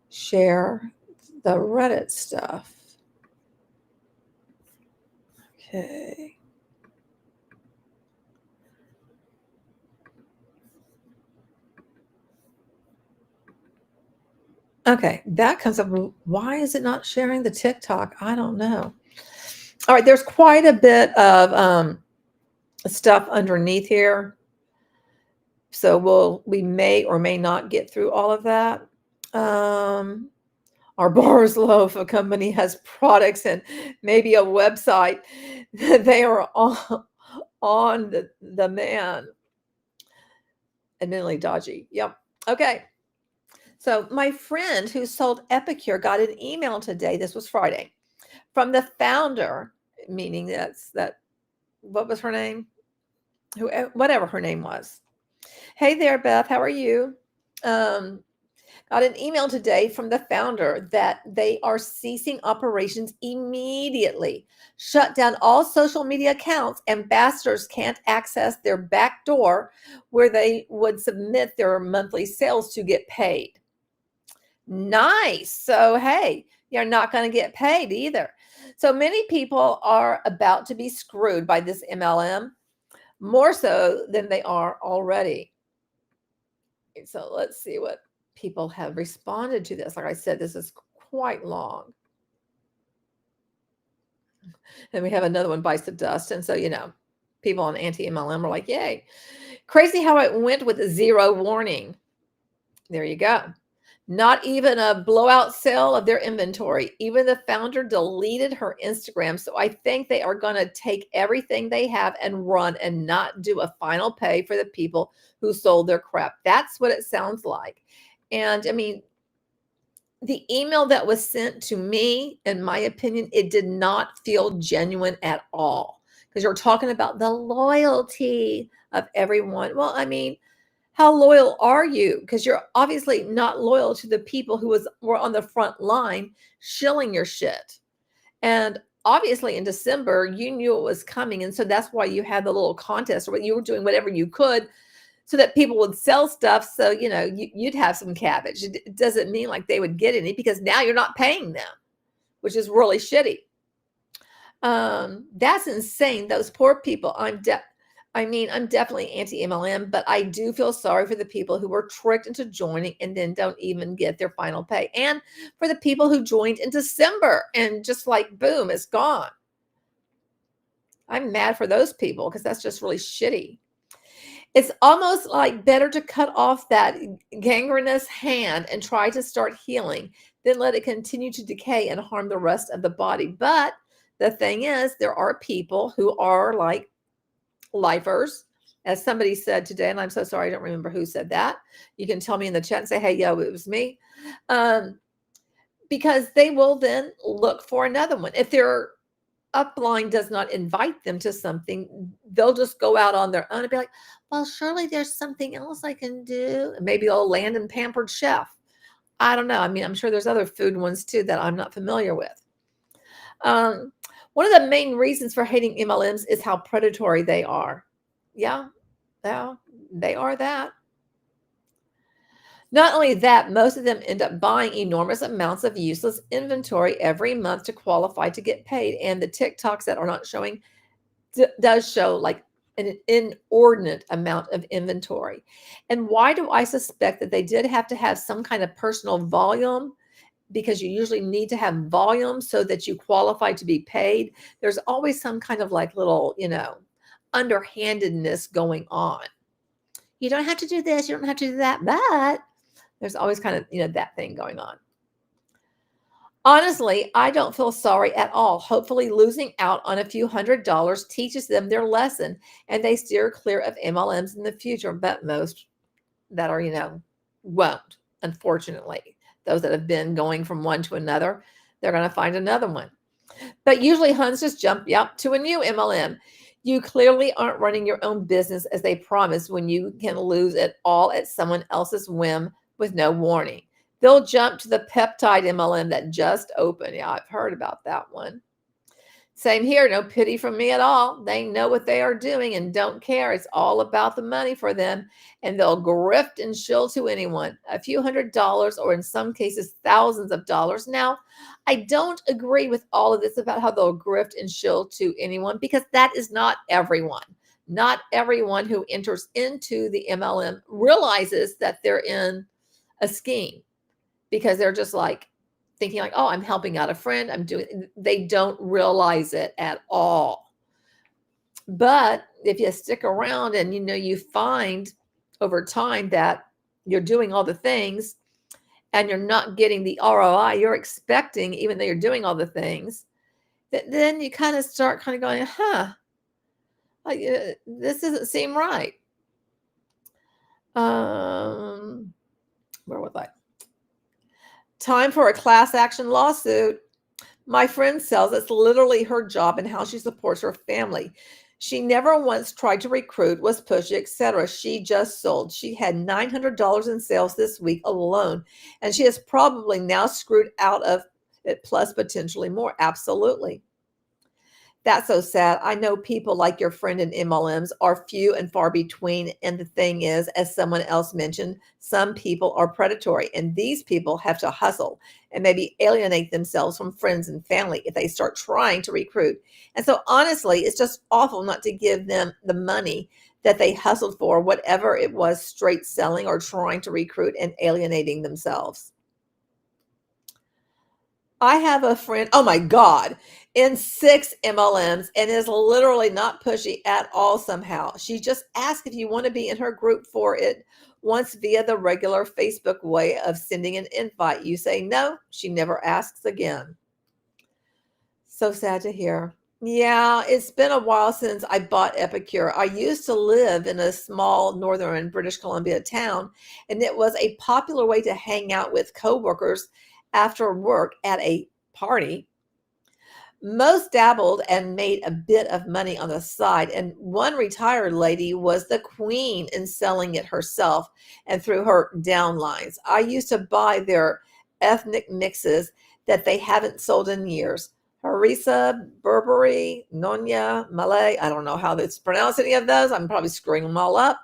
share the Reddit stuff. Okay. Okay, that comes up. Why is it not sharing the TikTok? I don't know. All right, there's quite a bit of stuff underneath here. So we may or may not get through all of that. Our Bars Loaf, a company, has products and maybe a website. They are on the man. Admittedly dodgy. Yep. Okay. So my friend who sold Epicure got an email today. This was Friday from the founder, meaning what was her name? Whatever her name was. Hey there, Beth. How are you? Got an email today from the founder that they are ceasing operations immediately. Shut down all social media accounts. Ambassadors can't access their back door where they would submit their monthly sales to get paid. Nice. So, hey, you're not going to get paid either. So many people are about to be screwed by this MLM, more so than they are already. So let's see what people have responded to this. Like I said, this is quite long. And we have another one, Bites the Dust. And so, people on anti-MLM are like, yay. Crazy how it went with 0 warning. There you go. Not even a blowout sale of their inventory. Even the founder deleted her Instagram. So I think they are going to take everything they have and run and not do a final pay for the people who sold their crap. That's what it sounds like. And I mean, the email that was sent to me, in my opinion, it did not feel genuine at all, because you're talking about the loyalty of everyone. Well, I mean, how loyal are you? Because you're obviously not loyal to the people who were on the front line shilling your shit. And obviously in December, you knew it was coming. And so that's why you had the little contest, or you were doing whatever you could so that people would sell stuff. So, you'd have some cabbage. It doesn't mean like they would get any, because now you're not paying them, which is really shitty. That's insane. Those poor people. I'm definitely anti-MLM, but I do feel sorry for the people who were tricked into joining and then don't even get their final pay. And for the people who joined in December and just like, boom, it's gone. I'm mad for those people, because that's just really shitty. It's almost like better to cut off that gangrenous hand and try to start healing than let it continue to decay and harm the rest of the body. But the thing is, there are people who are like lifers, as somebody said today, and I'm so sorry, I don't remember who said that. You can tell me in the chat and say, hey, yo, it was me. Because they will then look for another one. If they're upline does not invite them to something, they'll just go out on their own and be like, well, surely there's something else I can do. And maybe they'll land in Pampered Chef. I don't know. I mean, I'm sure there's other food ones too that I'm not familiar with. Um, One of the main reasons for hating MLMs is how predatory they are. Yeah, they are that. Not only that, most of them end up buying enormous amounts of useless inventory every month to qualify to get paid. And the TikToks that are not showing does show like an inordinate amount of inventory. And why do I suspect that they did have to have some kind of personal volume? Because you usually need to have volume so that you qualify to be paid. There's always some kind of like little, underhandedness going on. You don't have to do this, you don't have to do that, but there's always kind of, that thing going on. Honestly, I don't feel sorry at all. Hopefully, losing out on a few $100s teaches them their lesson and they steer clear of MLMs in the future. But most that are, won't, unfortunately. Those that have been going from one to another, they're going to find another one. But usually, Huns just jump up to a new MLM. You clearly aren't running your own business as they promised when you can lose it all at someone else's whim with no warning. They'll jump to the peptide MLM that just opened. Yeah, I've heard about that one. Same here, no pity from me at all. They know what they are doing and don't care. It's all about the money for them, and they'll grift and shill to anyone. A few $100s, or in some cases, thousands of dollars. Now, I don't agree with all of this about how they'll grift and shill to anyone, because that is not everyone. Not everyone who enters into the MLM realizes that they're in a scheme, because they're just like, thinking like, oh, I'm helping out a friend. They don't realize it at all. But if you stick around and, you find over time that you're doing all the things and you're not getting the ROI you're expecting, even though you're doing all the things, then you kind of start going, this doesn't seem right. Where was I? Time for a class action lawsuit. My friend says it's literally her job and how she supports her family. She never once tried to recruit, was pushy, etc. She just sold. She had $900 in sales this week alone, and she is probably now screwed out of it, plus potentially more. Absolutely. That's so sad. I know people like your friend in MLMs are few and far between. And the thing is, as someone else mentioned, some people are predatory, and these people have to hustle and maybe alienate themselves from friends and family if they start trying to recruit. And so honestly, it's just awful not to give them the money that they hustled for, whatever it was, straight selling or trying to recruit and alienating themselves. I have a friend, oh my God, in 6 MLMs, and is literally not pushy at all somehow. She just asked if you want to be in her group for it once via the regular Facebook way of sending an invite. You say no, she never asks again. So sad to hear. Yeah, it's been a while since I bought Epicure. I used to live in a small northern British Columbia town, and it was a popular way to hang out with coworkers after work at a party. Most dabbled and made a bit of money on the side, and one retired lady was the queen in selling it herself and through her downlines. I used to buy their ethnic mixes that they haven't sold in years. Harissa, Berberi, Nonya, Malay. I don't know how to pronounce any of those. I'm probably screwing them all up.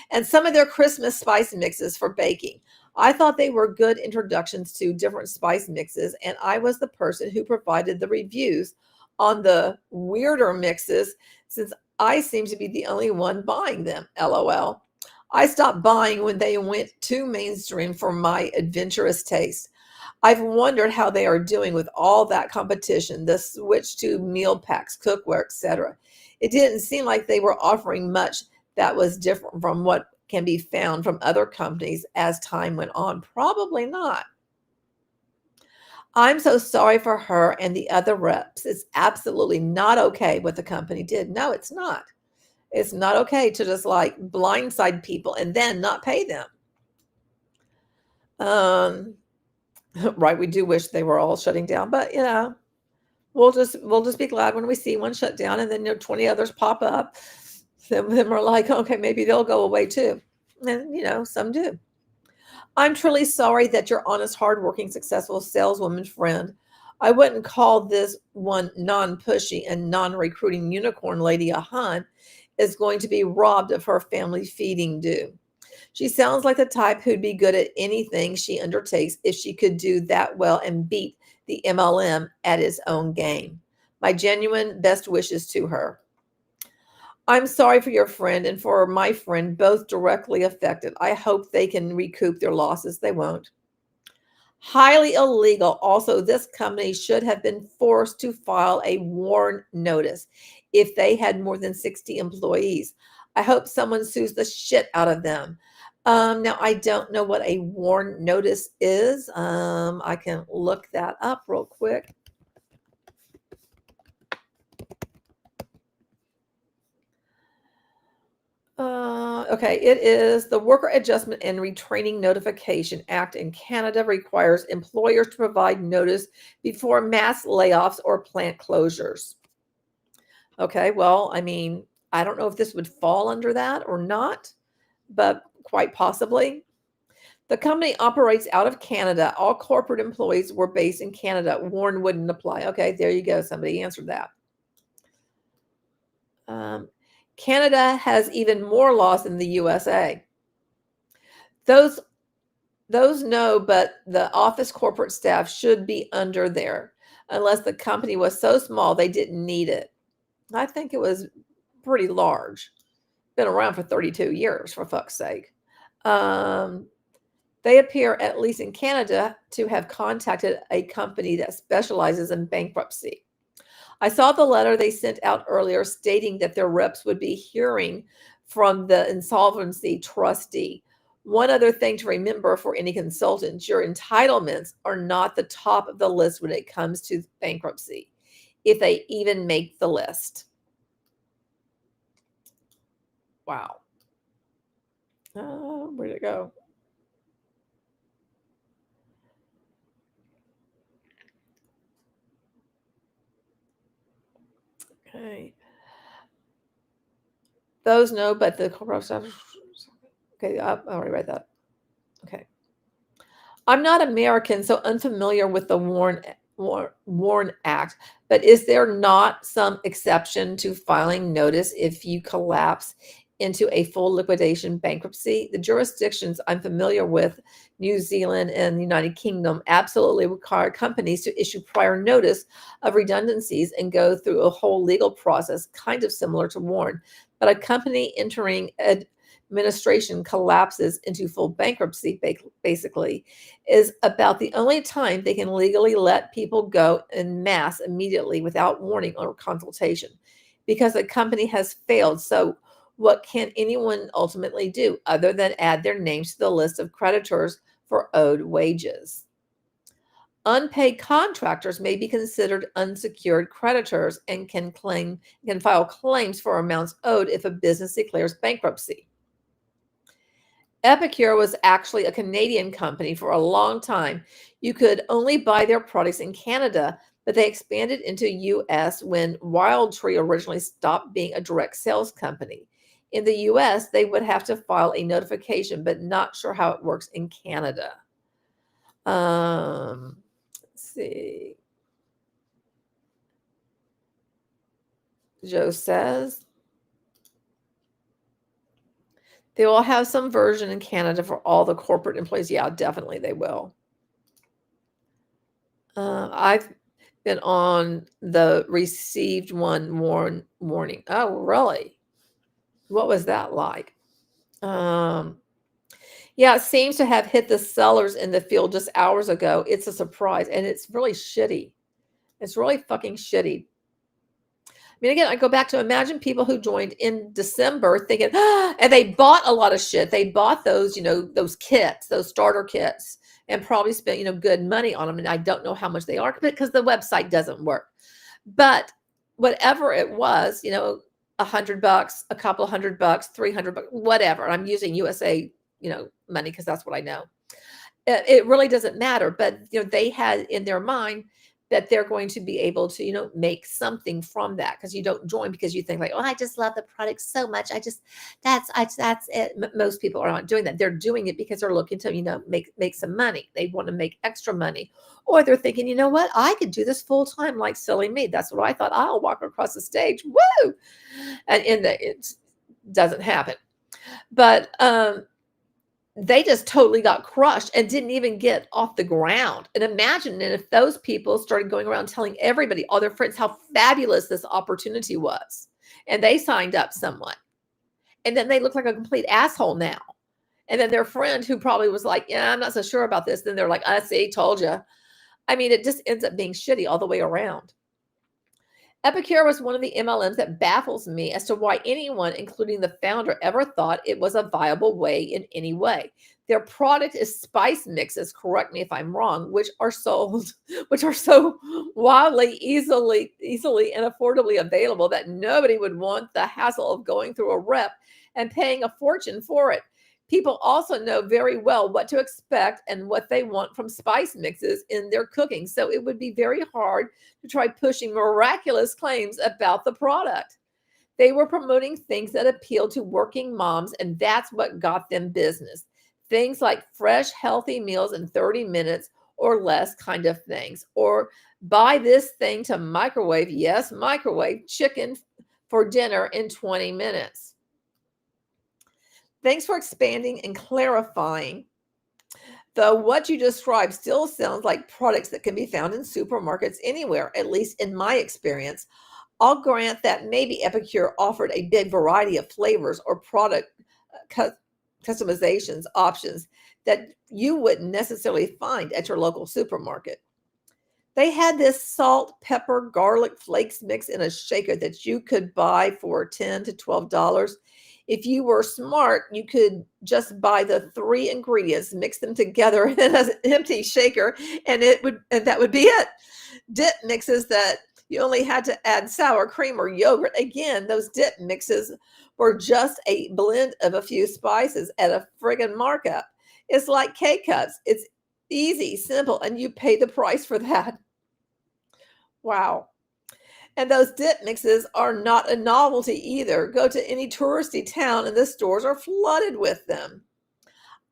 And some of their Christmas spice mixes for baking. I thought they were good introductions to different spice mixes, and I was the person who provided the reviews on the weirder mixes since I seem to be the only one buying them. LOL. I stopped buying when they went too mainstream for my adventurous taste. I've wondered how they are doing with all that competition, the switch to meal packs, cookware, etc. It didn't seem like they were offering much that was different from what can be found from other companies as time went on. Probably not. I'm so sorry for her and the other reps. It's absolutely not okay what the company did. No, it's not. It's not okay to just like blindside people and then not pay them. Right, we do wish they were all shutting down, but we'll just be glad when we see one shut down, and then 20 others pop up. Then we're like, okay, maybe they'll go away too. And some do. I'm truly sorry that your honest, hardworking, successful saleswoman friend, I wouldn't call this one non-pushy and non-recruiting unicorn lady a Hun, is going to be robbed of her family feeding due. She sounds like the type who'd be good at anything she undertakes if she could do that well and beat the MLM at his own game. My genuine best wishes to her. I'm sorry for your friend and for my friend, both directly affected. I hope they can recoup their losses. They won't. Highly illegal. Also, this company should have been forced to file a warn notice if they had more than 60 employees. I hope someone sues the shit out of them. Now, I don't know what a warn notice is. I can look that up real quick. Okay, it is the Worker Adjustment and Retraining Notification Act in Canada requires employers to provide notice before mass layoffs or plant closures. Okay, well, I don't know if this would fall under that or not, but quite possibly. The company operates out of Canada. All corporate employees were based in Canada. Warn wouldn't apply. Okay, there you go. Somebody answered that. Canada has even more laws than the USA. Those know, but the office corporate staff should be under there unless the company was so small they didn't need it. I think it was pretty large. Been around for 32 years, for fuck's sake. They appear, at least in Canada, to have contacted a company that specializes in bankruptcy. I saw the letter they sent out earlier stating that their reps would be hearing from the insolvency trustee. One other thing to remember for any consultants, your entitlements are not the top of the list when it comes to bankruptcy, if they even make the list. Wow. Where'd it go? Okay. Those know, but the corporate staff. Okay, I already read that. Okay. I'm not American, so unfamiliar with the Warn Act, but is there not some exception to filing notice if you collapse into a full liquidation bankruptcy? The jurisdictions I'm familiar with, New Zealand and the United Kingdom, absolutely require companies to issue prior notice of redundancies and go through a whole legal process, kind of similar to Warn. But a company entering administration collapses into full bankruptcy, basically, is about the only time they can legally let people go en masse immediately without warning or consultation, because the company has failed. So what can anyone ultimately do other than add their names to the list of creditors for owed wages? Unpaid contractors may be considered unsecured creditors and can file claims for amounts owed if a business declares bankruptcy. Epicure was actually a Canadian company for a long time. You could only buy their products in Canada, but they expanded into US when Wild Tree originally stopped being a direct sales company. In the US, they would have to file a notification, but not sure how it works in Canada. Let's see. Joe says they will have some version in Canada for all the corporate employees. Yeah, definitely they will. I've been on the received one warning. Oh, really? What was that like? Yeah, it seems to have hit the sellers in the field just hours ago. It's a surprise, and it's really shitty. It's really fucking shitty. Again, I go back to imagine people who joined in December thinking, and they bought a lot of shit. They bought those, those kits, those starter kits, and probably spent, good money on them. And I don't know how much they are because the website doesn't work. But whatever it was, $100, a couple $100, $300, whatever. I'm using USA, money because that's what I know. It really doesn't matter. But they had in their mind, that they're going to be able to, make something from that, because you don't join because you think like, oh, I just love the product so much. That's it. Most people are not doing that. They're doing it because they're looking to, make some money. They want to make extra money, or they're thinking, you know what, I could do this full time, like silly me. That's what I thought. I'll walk across the stage. Woo! And it doesn't happen. But, they just totally got crushed and didn't even get off the ground. And imagine if those people started going around telling everybody, all their friends, how fabulous this opportunity was. And they signed up someone. And then they look like a complete asshole now. And then their friend, who probably was like, yeah, I'm not so sure about this. Then they're like, I see, told you. I mean, it just ends up being shitty all the way around. Epicure was one of the MLMs that baffles me as to why anyone, including the founder, ever thought it was a viable way in any way. Their product is spice mixes, correct me if I'm wrong, which are sold, which are so wildly, easily and affordably available that nobody would want the hassle of going through a rep and paying a fortune for it. People also know very well what to expect and what they want from spice mixes in their cooking. So it would be very hard to try pushing miraculous claims about the product. They were promoting things that appealed to working moms, and that's what got them business. Things like fresh, healthy meals in 30 minutes or less kind of things. Or buy this thing to microwave, yes, microwave chicken for dinner in 20 minutes. Thanks for expanding and clarifying. Though what you described still sounds like products that can be found in supermarkets anywhere, at least in my experience. I'll grant that maybe Epicure offered a big variety of flavors or product customizations options that you wouldn't necessarily find at your local supermarket. They had this salt, pepper, garlic flakes mix in a shaker that you could buy for $10 to $12. If you were smart, you could just buy the 3 ingredients, mix them together in an empty shaker, and that would be it. Dip mixes that you only had to add sour cream or yogurt. Again, those dip mixes were just a blend of a few spices at a friggin' markup. It's like K-cups. It's easy, simple, and you pay the price for that. Wow. And those dip mixes are not a novelty either. Go to any touristy town and the stores are flooded with them.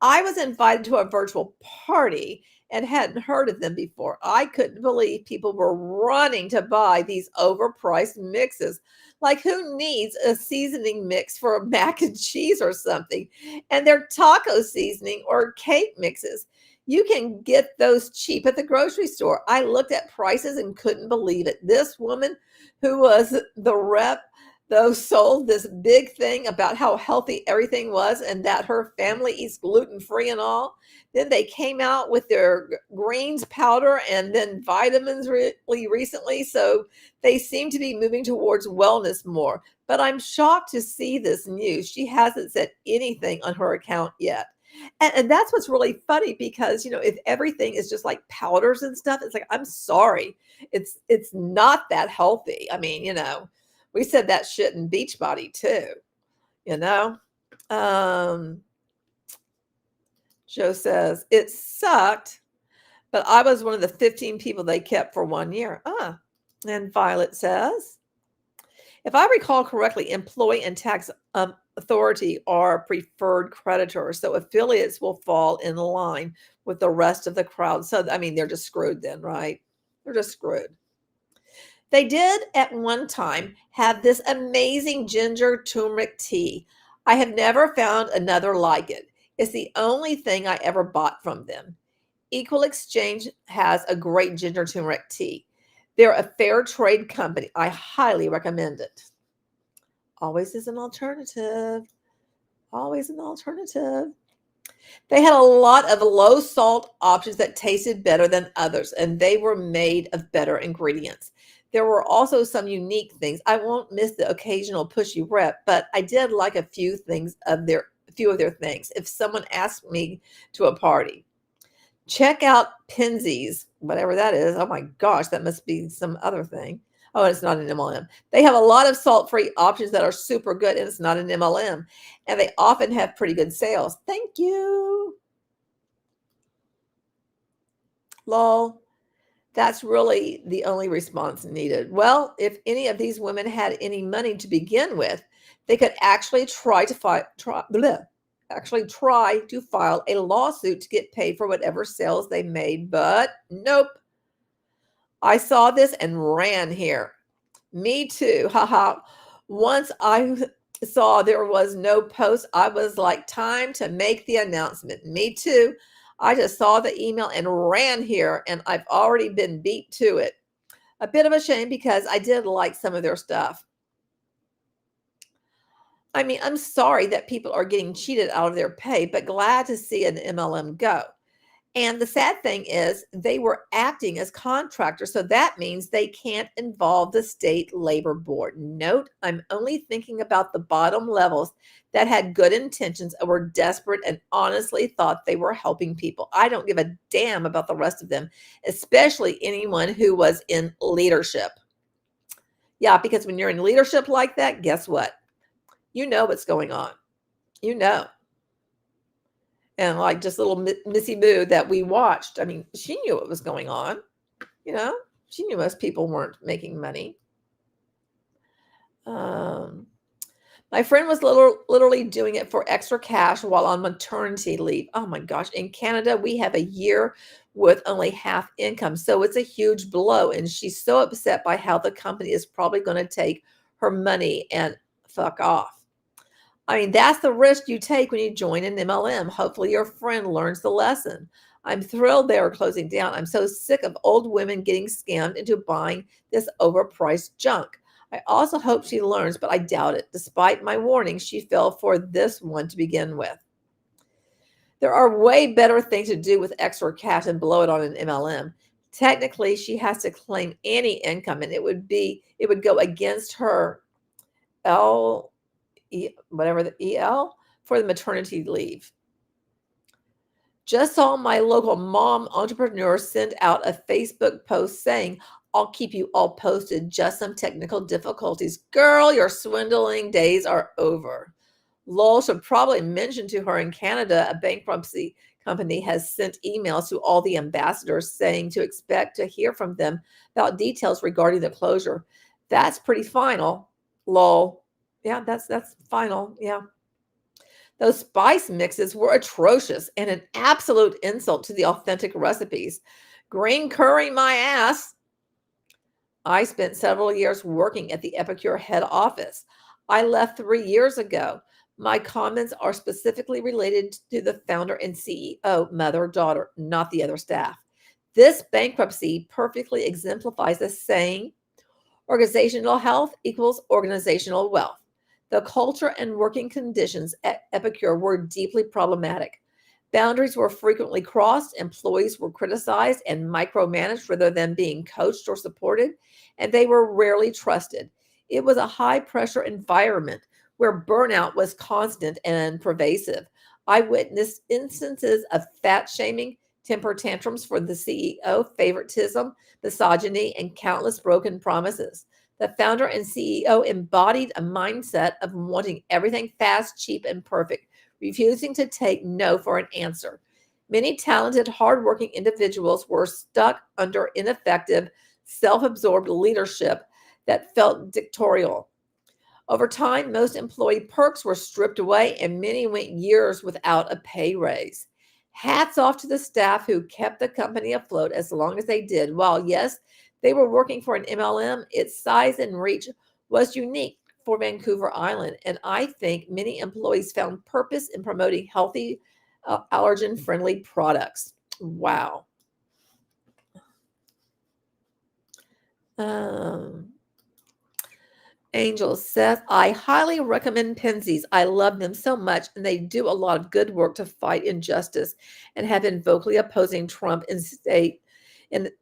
I was invited to a virtual party and hadn't heard of them before. I couldn't believe people were running to buy these overpriced mixes. Like, who needs a seasoning mix for a mac and cheese or something? And their taco seasoning or cake mixes. You can get those cheap at the grocery store. I looked at prices and couldn't believe it. This woman, who was the rep, though, sold this big thing about how healthy everything was and that her family eats gluten-free and all. Then they came out with their greens powder and then vitamins really recently. So they seem to be moving towards wellness more. But I'm shocked to see this news. She hasn't said anything on her account yet. And that's what's really funny, because, if everything is just like powders and stuff, it's like, I'm sorry, it's not that healthy. I mean, we said that shit in Beachbody too, you know. Joe says, it sucked, but I was one of the 15 people they kept for 1 year. And Violet says, if I recall correctly, employee and tax authority are preferred creditors, so affiliates will fall in line with the rest of the crowd. So, I mean, they're just screwed then, right? They're just screwed. They did at one time have this amazing ginger turmeric tea. I have never found another like it. It's the only thing I ever bought from them. Equal Exchange has a great ginger turmeric tea. They're a fair trade company. I highly recommend it. Always is an alternative. Always an alternative. They had a lot of low salt options that tasted better than others, and they were made of better ingredients. There were also some unique things. I won't miss the occasional pushy rep, but I did like a few of their things if someone asked me to a party. Check out Pinsies, whatever that is. Oh my gosh, that must be some other thing. Oh, it's not an MLM. They have a lot of salt-free options that are super good, and it's not an MLM. And they often have pretty good sales. Thank you. Lol. That's really the only response needed. Well, if any of these women had any money to begin with, they could actually actually try to file a lawsuit to get paid for whatever sales they made, but nope. I saw this and ran here. Me too. Haha. Once I saw there was no post, I was like, time to make the announcement. Me too. I just saw the email and ran here, and I've already been beat to it. A bit of a shame because I did like some of their stuff. I mean, I'm sorry that people are getting cheated out of their pay, but glad to see an MLM go. And the sad thing is, they were acting as contractors, so that means they can't involve the state labor board. Note, I'm only thinking about the bottom levels that had good intentions and were desperate and honestly thought they were helping people. I don't give a damn about the rest of them, especially anyone who was in leadership. Yeah, because when you're in leadership like that, guess what? You know what's going on. You know. And like just little Missy Boo that we watched, I mean, she knew what was going on. You know, she knew most people weren't making money. My friend was literally doing it for extra cash while on maternity leave. Oh my gosh. In Canada, we have a year with only half income. So it's a huge blow. And she's so upset by how the company is probably going to take her money and fuck off. I mean, that's the risk you take when you join an MLM. Hopefully, your friend learns the lesson. I'm thrilled they are closing down. I'm so sick of old women getting scammed into buying this overpriced junk. I also hope she learns, but I doubt it. Despite my warning, she fell for this one to begin with. There are way better things to do with extra cash and blow it on an MLM. Technically, she has to claim any income, and it would go against her L whatever the EL for the maternity leave. Just saw my local mom entrepreneur send out a Facebook post saying, I'll keep you all posted, just some technical difficulties. Girl, your swindling days are over. Lol should probably mention to her in Canada, a bankruptcy company has sent emails to all the ambassadors saying to expect to hear from them about details regarding the closure. That's pretty final. Lol. Yeah, that's final. Yeah. Those spice mixes were atrocious and an absolute insult to the authentic recipes. Green curry my ass. I spent several years working at the Epicure head office. I left 3 years ago. My comments are specifically related to the founder and CEO, mother, daughter, not the other staff. This bankruptcy perfectly exemplifies the saying, organizational health equals organizational wealth. The culture and working conditions at Epicure were deeply problematic. Boundaries were frequently crossed, employees were criticized and micromanaged rather than being coached or supported, and they were rarely trusted. It was a high pressure environment where burnout was constant and pervasive. I witnessed instances of fat shaming, temper tantrums for the CEO, favoritism, misogyny, and countless broken promises. The founder and CEO embodied a mindset of wanting everything fast, cheap, and perfect, refusing to take no for an answer. Many talented, hardworking individuals were stuck under ineffective, self absorbed leadership that felt dictatorial. Over time, most employee perks were stripped away, and many went years without a pay raise. Hats off to the staff who kept the company afloat as long as they did. While, yes, they were working for an MLM, its size and reach was unique for Vancouver Island, and I think many employees found purpose in promoting healthy, allergen-friendly products. Wow. Angel says, I highly recommend Penzies. I love them so much, and they do a lot of good work to fight injustice and have been vocally opposing Trump in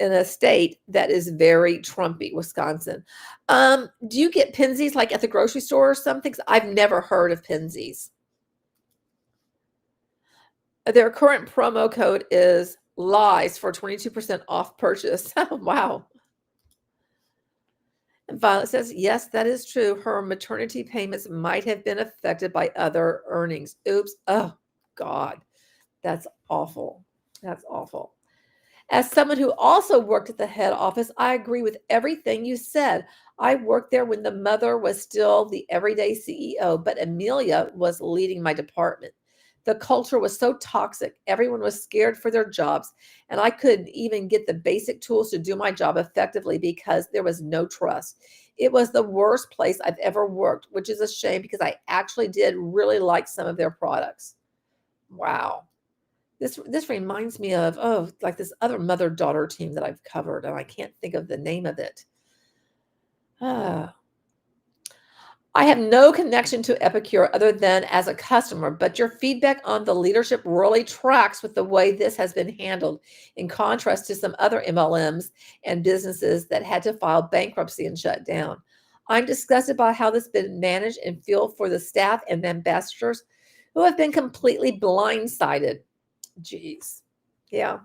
a state that is very Trumpy, Wisconsin. Do you get Penzies like at the grocery store or something? I've never heard of Penzies. Their current promo code is LIES for 22% off purchase. Wow. And Violet says, yes, that is true. Her maternity payments might have been affected by other earnings. Oops. Oh, God. That's awful. That's awful. As someone who also worked at the head office, I agree with everything you said. I worked there when the mother was still the everyday CEO, but Amelia was leading my department. The culture was so toxic. Everyone was scared for their jobs, and I couldn't even get the basic tools to do my job effectively because there was no trust. It was the worst place I've ever worked, which is a shame because I actually did really like some of their products. Wow. This reminds me of, like this other mother-daughter team that I've covered, and I can't think of the name of it. Ah. I have no connection to Epicure other than as a customer, but your feedback on the leadership really tracks with the way this has been handled, in contrast to some other MLMs and businesses that had to file bankruptcy and shut down. I'm disgusted by how this has been managed and feel for the staff and ambassadors who have been completely blindsided. Jeez. Yeah.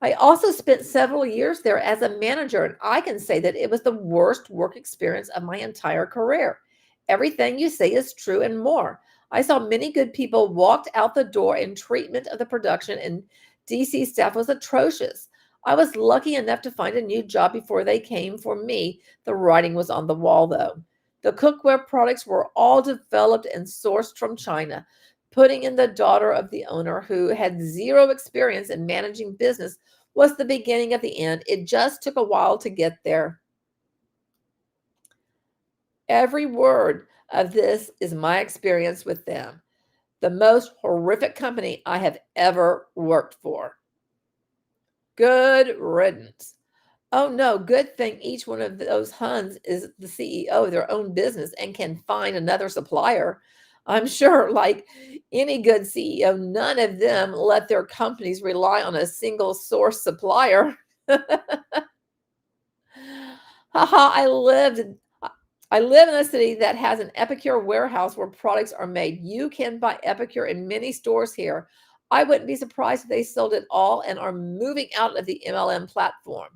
I also spent several years there as a manager, and I can say that it was the worst work experience of my entire career. Everything you say is true and more. I saw many good people walked out the door, and treatment of the production and DC staff was atrocious. I was lucky enough to find a new job before they came for me. The writing was on the wall, though. The cookware products were all developed and sourced from China. Putting in the daughter of the owner who had zero experience in managing business was the beginning of the end. It just took a while to get there. Every word of this is my experience with them. The most horrific company I have ever worked for. Good riddance. Oh no, good thing each one of those Huns is the CEO of their own business and can find another supplier. I'm sure, like any good CEO, none of them let their companies rely on a single source supplier. Haha, I live in a city that has an Epicure warehouse where products are made. You can buy Epicure in many stores here. I wouldn't be surprised if they sold it all and are moving out of the MLM platform.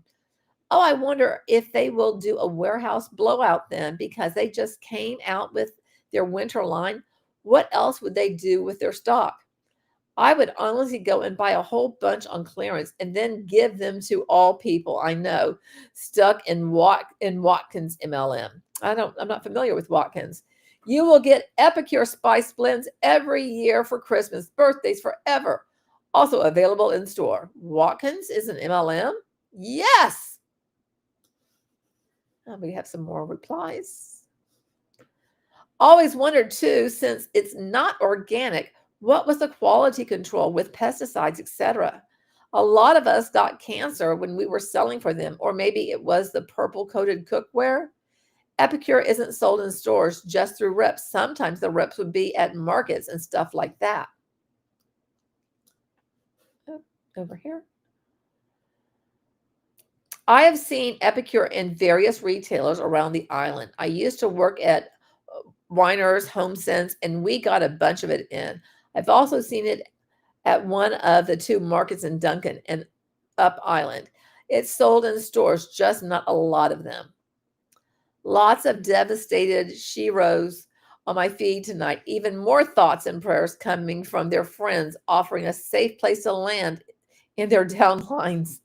Oh, I wonder if they will do a warehouse blowout then because they just came out with their winter line. What else would they do with their stock? I would honestly go and buy a whole bunch on clearance and then give them to all people I know stuck in Watkins MLM. I'm not familiar with Watkins. You will get Epicure Spice Blends every year for Christmas, birthdays, forever. Also available in store. Watkins is an MLM? Yes. We have some more replies. Always wondered too, since it's not organic, what was the quality control with pesticides, etc.? A lot of us got cancer when we were selling for them, or maybe it was the purple coated cookware. Epicure isn't sold in stores, just through reps. Sometimes the reps would be at markets and stuff like that. Oh, over here. I have seen Epicure in various retailers around the island. I used to work at Weiner's, HomeSense, and we got a bunch of it in. I've also seen it at one of the two markets in Duncan and Up Island. It's sold in stores, just not a lot of them. Lots of devastated sheroes on my feed tonight. Even more thoughts and prayers coming from their friends offering a safe place to land in their downlines.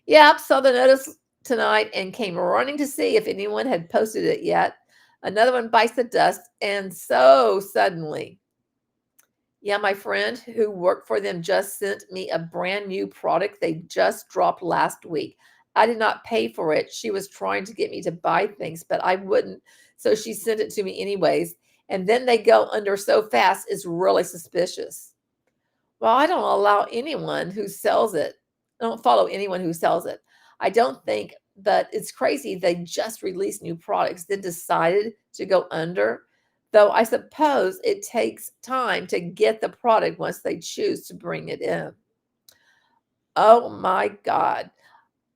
Yep, saw the notice tonight and came running to see if anyone had posted it yet. Another one bites the dust, and so suddenly. Yeah, my friend who worked for them just sent me a brand new product they just dropped last week. I did not pay for it. She was trying to get me to buy things, but I wouldn't. So she sent it to me anyways. And then they go under so fast, it's really suspicious. Well, I don't allow anyone who sells it. I don't follow anyone who sells it. I don't think, but it's crazy. They just released new products, then decided to go under. Though I suppose it takes time to get the product once they choose to bring it in. Oh my God.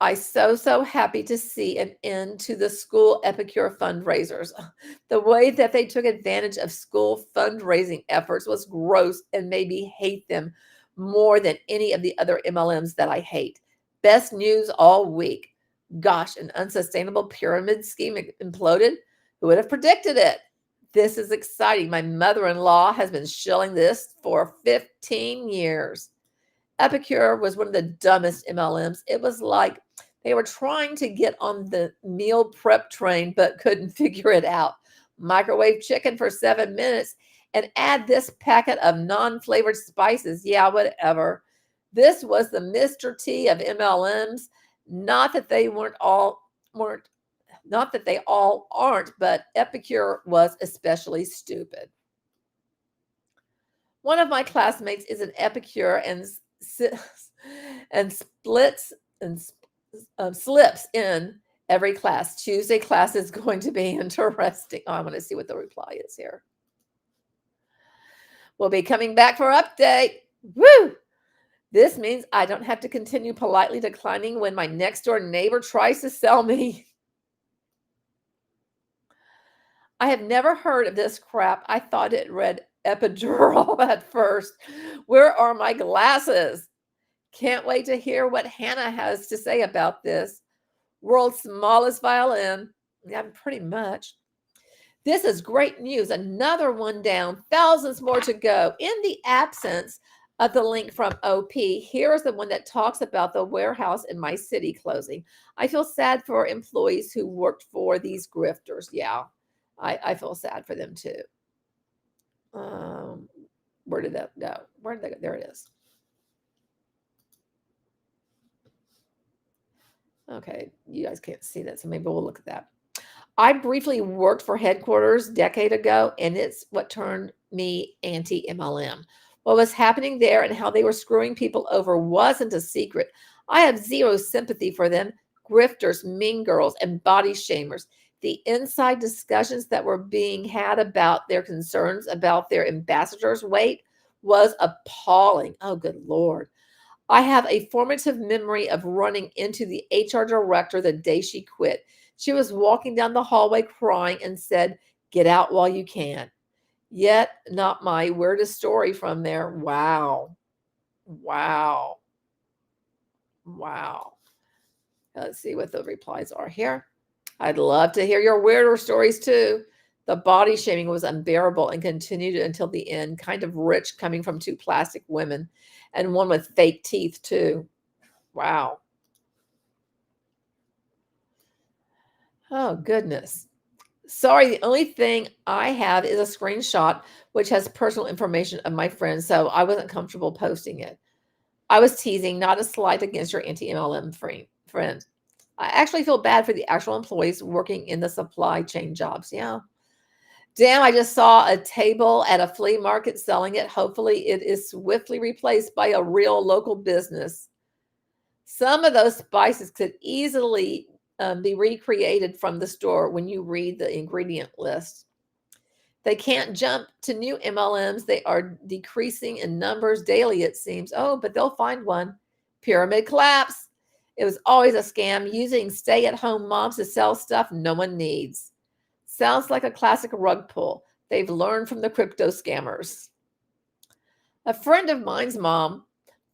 I so happy to see an end to the school Epicure fundraisers. The way that they took advantage of school fundraising efforts was gross and made me hate them more than any of the other MLMs that I hate. Best news all week. Gosh, an unsustainable pyramid scheme imploded. Who would have predicted it? This is exciting. My mother-in-law has been shilling this for 15 years. Epicure was one of the dumbest MLMs. It was like they were trying to get on the meal prep train but couldn't figure it out. Microwave chicken for 7 minutes and add this packet of non-flavored spices. Yeah, whatever. This was the Mr. T of MLMs. Not that they weren't not that they all aren't, but Epicure was especially stupid. One of my classmates is an Epicure and splits and slips in every class. Tuesday class is going to be interesting. Oh, I want to see what the reply is here. We'll be coming back for update. Woo! This means I don't have to continue politely declining when my next door neighbor tries to sell me. I have never heard of this crap. I thought it read epidural at first. Where are my glasses? Can't wait to hear what Hannah has to say about this. World's smallest violin. Yeah, pretty much. This is great news. Another one down, thousands more to go. In the absence of the link from OP, here is the one that talks about the warehouse in my city closing. I feel sad for employees who worked for these grifters. Yeah, I feel sad for them too. Where did that go? Where did that go? There it is. Okay, you guys can't see that, so maybe we'll look at that. I briefly worked for headquarters a decade ago, and it's what turned me anti-MLM. What was happening there and how they were screwing people over wasn't a secret. I have zero sympathy for them. Grifters, mean girls, and body shamers. The inside discussions that were being had about their concerns about their ambassadors' weight was appalling. Oh, good Lord. I have a formative memory of running into the HR director the day she quit. She was walking down the hallway crying and said, "Get out while you can." Yet not my weirdest story from there. Wow. Wow. Wow. Let's see what the replies are here. I'd love to hear your weirder stories too. The body shaming was unbearable and continued until the end, kind of rich coming from two plastic women and one with fake teeth too. Wow. Oh, goodness. Sorry, the only thing I have is a screenshot which has personal information of my friends, so I wasn't comfortable posting it. I was teasing, not a slight against your anti-MLM friend. I actually feel bad for the actual employees working in the supply chain jobs. Yeah. Damn, I just saw a table at a flea market selling it. Hopefully it is swiftly replaced by a real local business. Some of those spices could easily be recreated from the store when you read the ingredient list. They can't jump to new MLMs. They are decreasing in numbers daily, it seems. Oh, but they'll find one. Pyramid collapse. It was always a scam using stay-at-home moms to sell stuff no one needs. Sounds like a classic rug pull. They've learned from the crypto scammers. A friend of mine's mom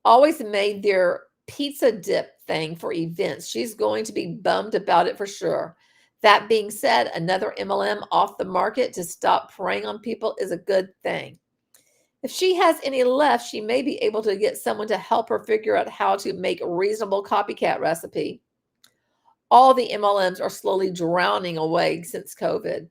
always made their pizza dip thing for events. She's going to be bummed about it for sure. That being said, another MLM off the market to stop preying on people is a good thing. If she has any left, she may be able to get someone to help her figure out how to make a reasonable copycat recipe. All the MLMs are slowly drowning away since COVID.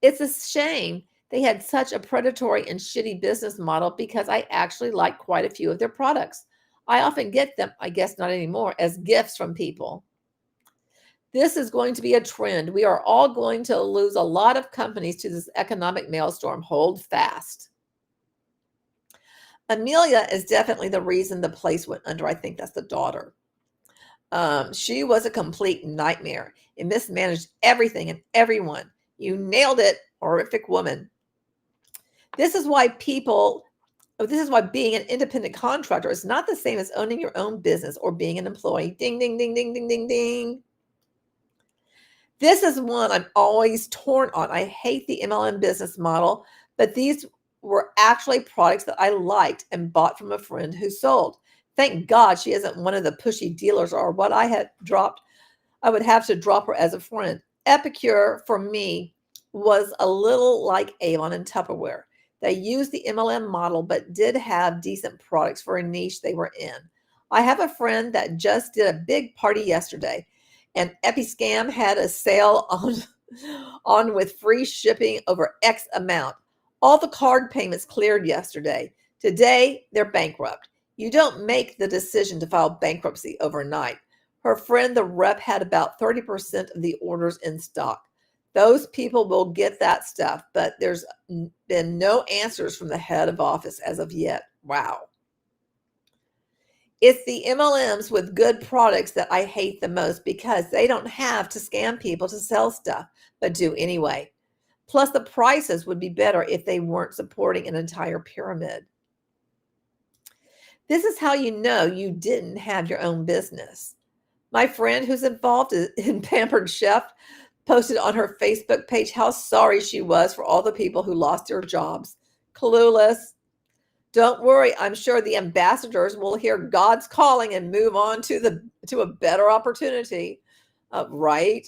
It's a shame they had such a predatory and shitty business model because I actually like quite a few of their products. I often get them, I guess not anymore, as gifts from people. This is going to be a trend. We are all going to lose a lot of companies to this economic maelstrom. Hold fast. Amelia is definitely the reason the place went under. I think that's the daughter. She was a complete nightmare. It mismanaged everything and everyone. You nailed it, horrific woman. This is why being an independent contractor is not the same as owning your own business or being an employee. Ding, ding, ding, ding, ding, ding, ding. This is one I'm always torn on. I hate the MLM business model, but these were actually products that I liked and bought from a friend who sold. Thank God she isn't one of the pushy dealers or what I had dropped. I would have to drop her as a friend. Epicure for me was a little like Avon and Tupperware. They used the MLM model, but did have decent products for a niche they were in. I have a friend that just did a big party yesterday, and Epicure had a sale on with free shipping over X amount. All the card payments cleared yesterday. Today, they're bankrupt. You don't make the decision to file bankruptcy overnight. Her friend, the rep, had about 30% of the orders in stock. Those people will get that stuff, but there's been no answers from the head of office as of yet. Wow. It's the MLMs with good products that I hate the most because they don't have to scam people to sell stuff, but do anyway. Plus, the prices would be better if they weren't supporting an entire pyramid. This is how you know you didn't have your own business. My friend who's involved in Pampered Chef posted on her Facebook page how sorry she was for all the people who lost their jobs. Clueless. Don't worry, I'm sure the ambassadors will hear God's calling and move on to a better opportunity. Right?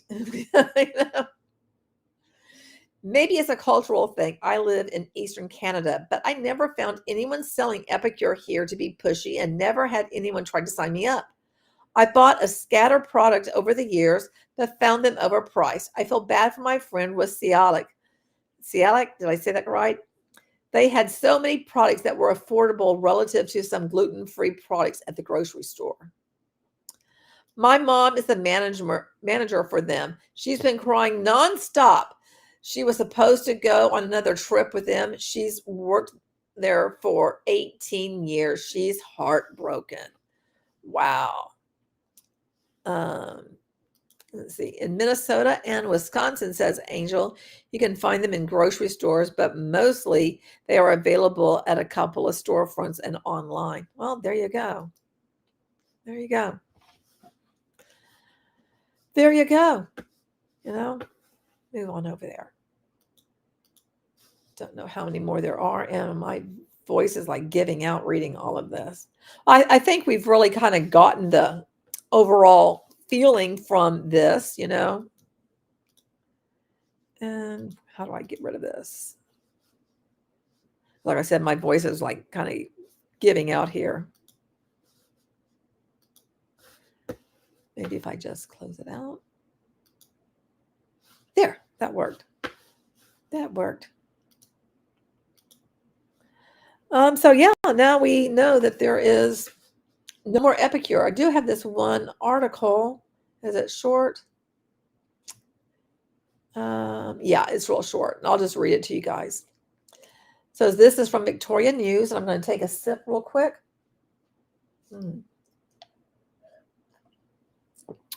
Maybe it's a cultural thing. I live in Eastern Canada, but I never found anyone selling Epicure here to be pushy and never had anyone try to sign me up. I bought a scatter product over the years, but found them overpriced. I feel bad for my friend with celiac. Celiac, did I say that right? They had so many products that were affordable relative to some gluten-free products at the grocery store. My mom is the manager for them. She's been crying nonstop. She was supposed to go on another trip with them. She's worked there for 18 years. She's heartbroken. Wow. Let's see. In Minnesota and Wisconsin, says Angel, you can find them in grocery stores, but mostly they are available at a couple of storefronts and online. Well, there you go. There you go. There you go. Move on over there. Don't know how many more there are, and my voice is like giving out reading all of this. I think we've really kind of gotten the overall feeling from this, And how do I get rid of this? Like I said, my voice is like kind of giving out here. Maybe if I just close it out. There, that worked. That worked. So yeah, now we know that there is no more Epicure. I do have this one article. Is it short? Yeah, it's real short. I'll just read it to you guys. So this is from Victoria News, and I'm going to take a sip real quick.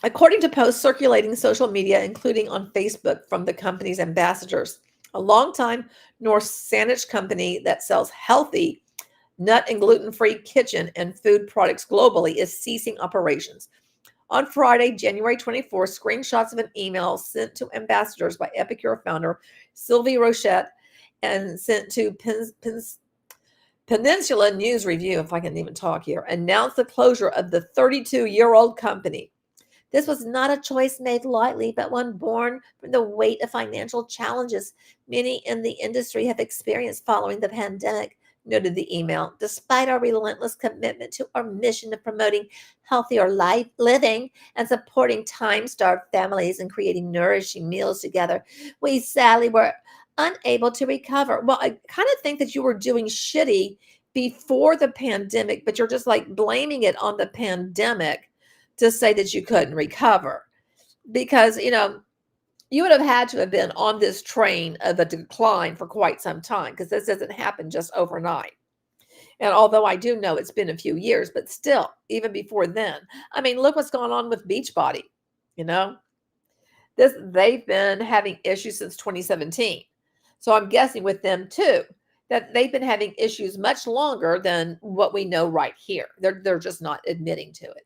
According to posts circulating social media, including on Facebook from the company's ambassadors, a longtime North Saanich company that sells healthy, nut and gluten-free kitchen and food products globally is ceasing operations. On Friday, January 24th, screenshots of an email sent to ambassadors by Epicure founder Sylvie Rochette and sent to Peninsula News Review, if I can even talk here, announced the closure of the 32-year-old company. This was not a choice made lightly, but one born from the weight of financial challenges many in the industry have experienced following the pandemic, noted the email. Despite our relentless commitment to our mission of promoting healthier life living and supporting time-starved families and creating nourishing meals together, we sadly were unable to recover. Well, I kind of think that you were doing shitty before the pandemic, but you're just like blaming it on the pandemic to say that you couldn't recover, because you would have had to have been on this train of a decline for quite some time, because this doesn't happen just overnight. And although I do know it's been a few years, but still, even before then, I mean, look what's going on with Beachbody. They've been having issues since 2017. So I'm guessing with them too, that they've been having issues much longer than what we know right here. They're just not admitting to it.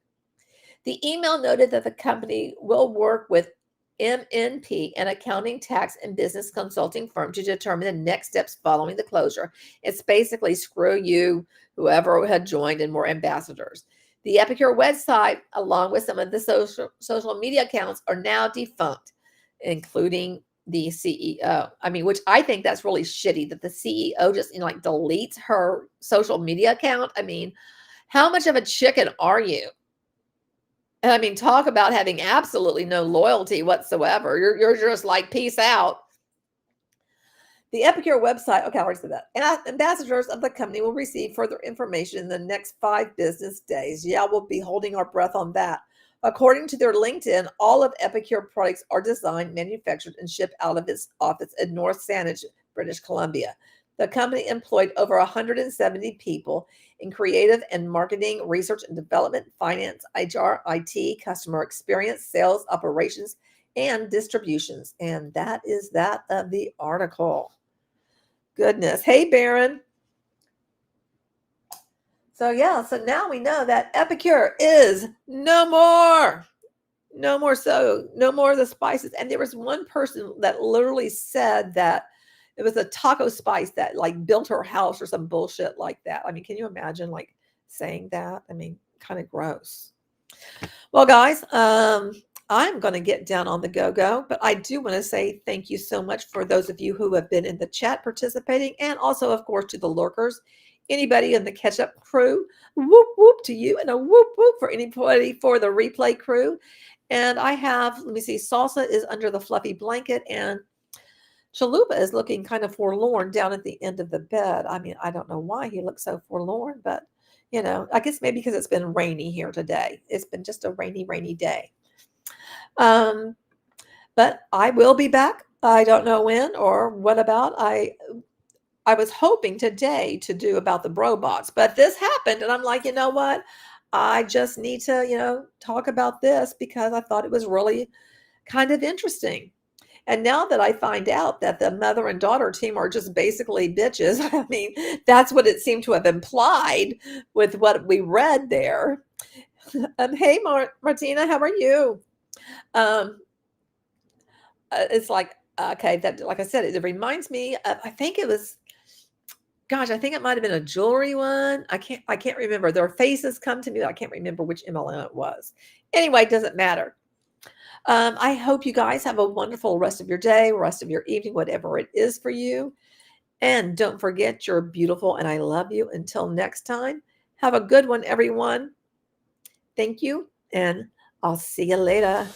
The email noted that the company will work with MNP, an accounting, tax, and business consulting firm, to determine the next steps following the closure. It's basically screw you, whoever had joined, and more ambassadors. The Epicure website, along with some of the social media accounts, are now defunct, including the CEO. I mean, which I think that's really shitty that the CEO just, like deletes her social media account. I mean, how much of a chicken are you? And I mean, talk about having absolutely no loyalty whatsoever. You're just like, peace out. The Epicure website, okay, I already said that. Ambassadors of the company will receive further information in the next 5 business days. Yeah, we'll be holding our breath on that. According to their LinkedIn, all of Epicure products are designed, manufactured, and shipped out of its office in North Saanich, British Columbia. The company employed over 170 people in creative and marketing, research and development, finance, HR, IT, customer experience, sales, operations, and distributions. And that is that of the article. Goodness. Hey, Baron. So yeah, so now we know that Epicure is no more. No more no more of the spices. And there was one person that literally said that it was a taco spice that like built her house or some bullshit like that. I mean, can you imagine like saying that? I mean, kind of gross. Well, guys, I'm going to get down on the go-go, but I do want to say thank you so much for those of you who have been in the chat participating, and also, of course, to the lurkers. Anybody in the catch-up crew, whoop, whoop to you, and a whoop, whoop for anybody for the replay crew. And I have, let me see, Salsa is under the fluffy blanket, and Chalupa is looking kind of forlorn down at the end of the bed. I mean, I don't know why he looks so forlorn, but, I guess maybe because it's been rainy here today. It's been just a rainy, rainy day. But I will be back. I don't know when or what about. I was hoping today to do about the Brobots, but this happened, and I'm like, you know what? I just need to, talk about this because I thought it was really kind of interesting. And now that I find out that the mother and daughter team are just basically bitches, I mean, that's what it seemed to have implied with what we read there. Hey, Martina, how are you? Um, it's like, okay, that, like I said, it reminds me of, I think it was, gosh, I think it might have been a jewelry one. I can't remember. Their faces come to me. I can't remember which MLM it was. Anyway, it doesn't matter. I hope you guys have a wonderful rest of your day, rest of your evening, whatever it is for you. And don't forget, you're beautiful and I love you. Until next time, have a good one, everyone. Thank you, and I'll see you later.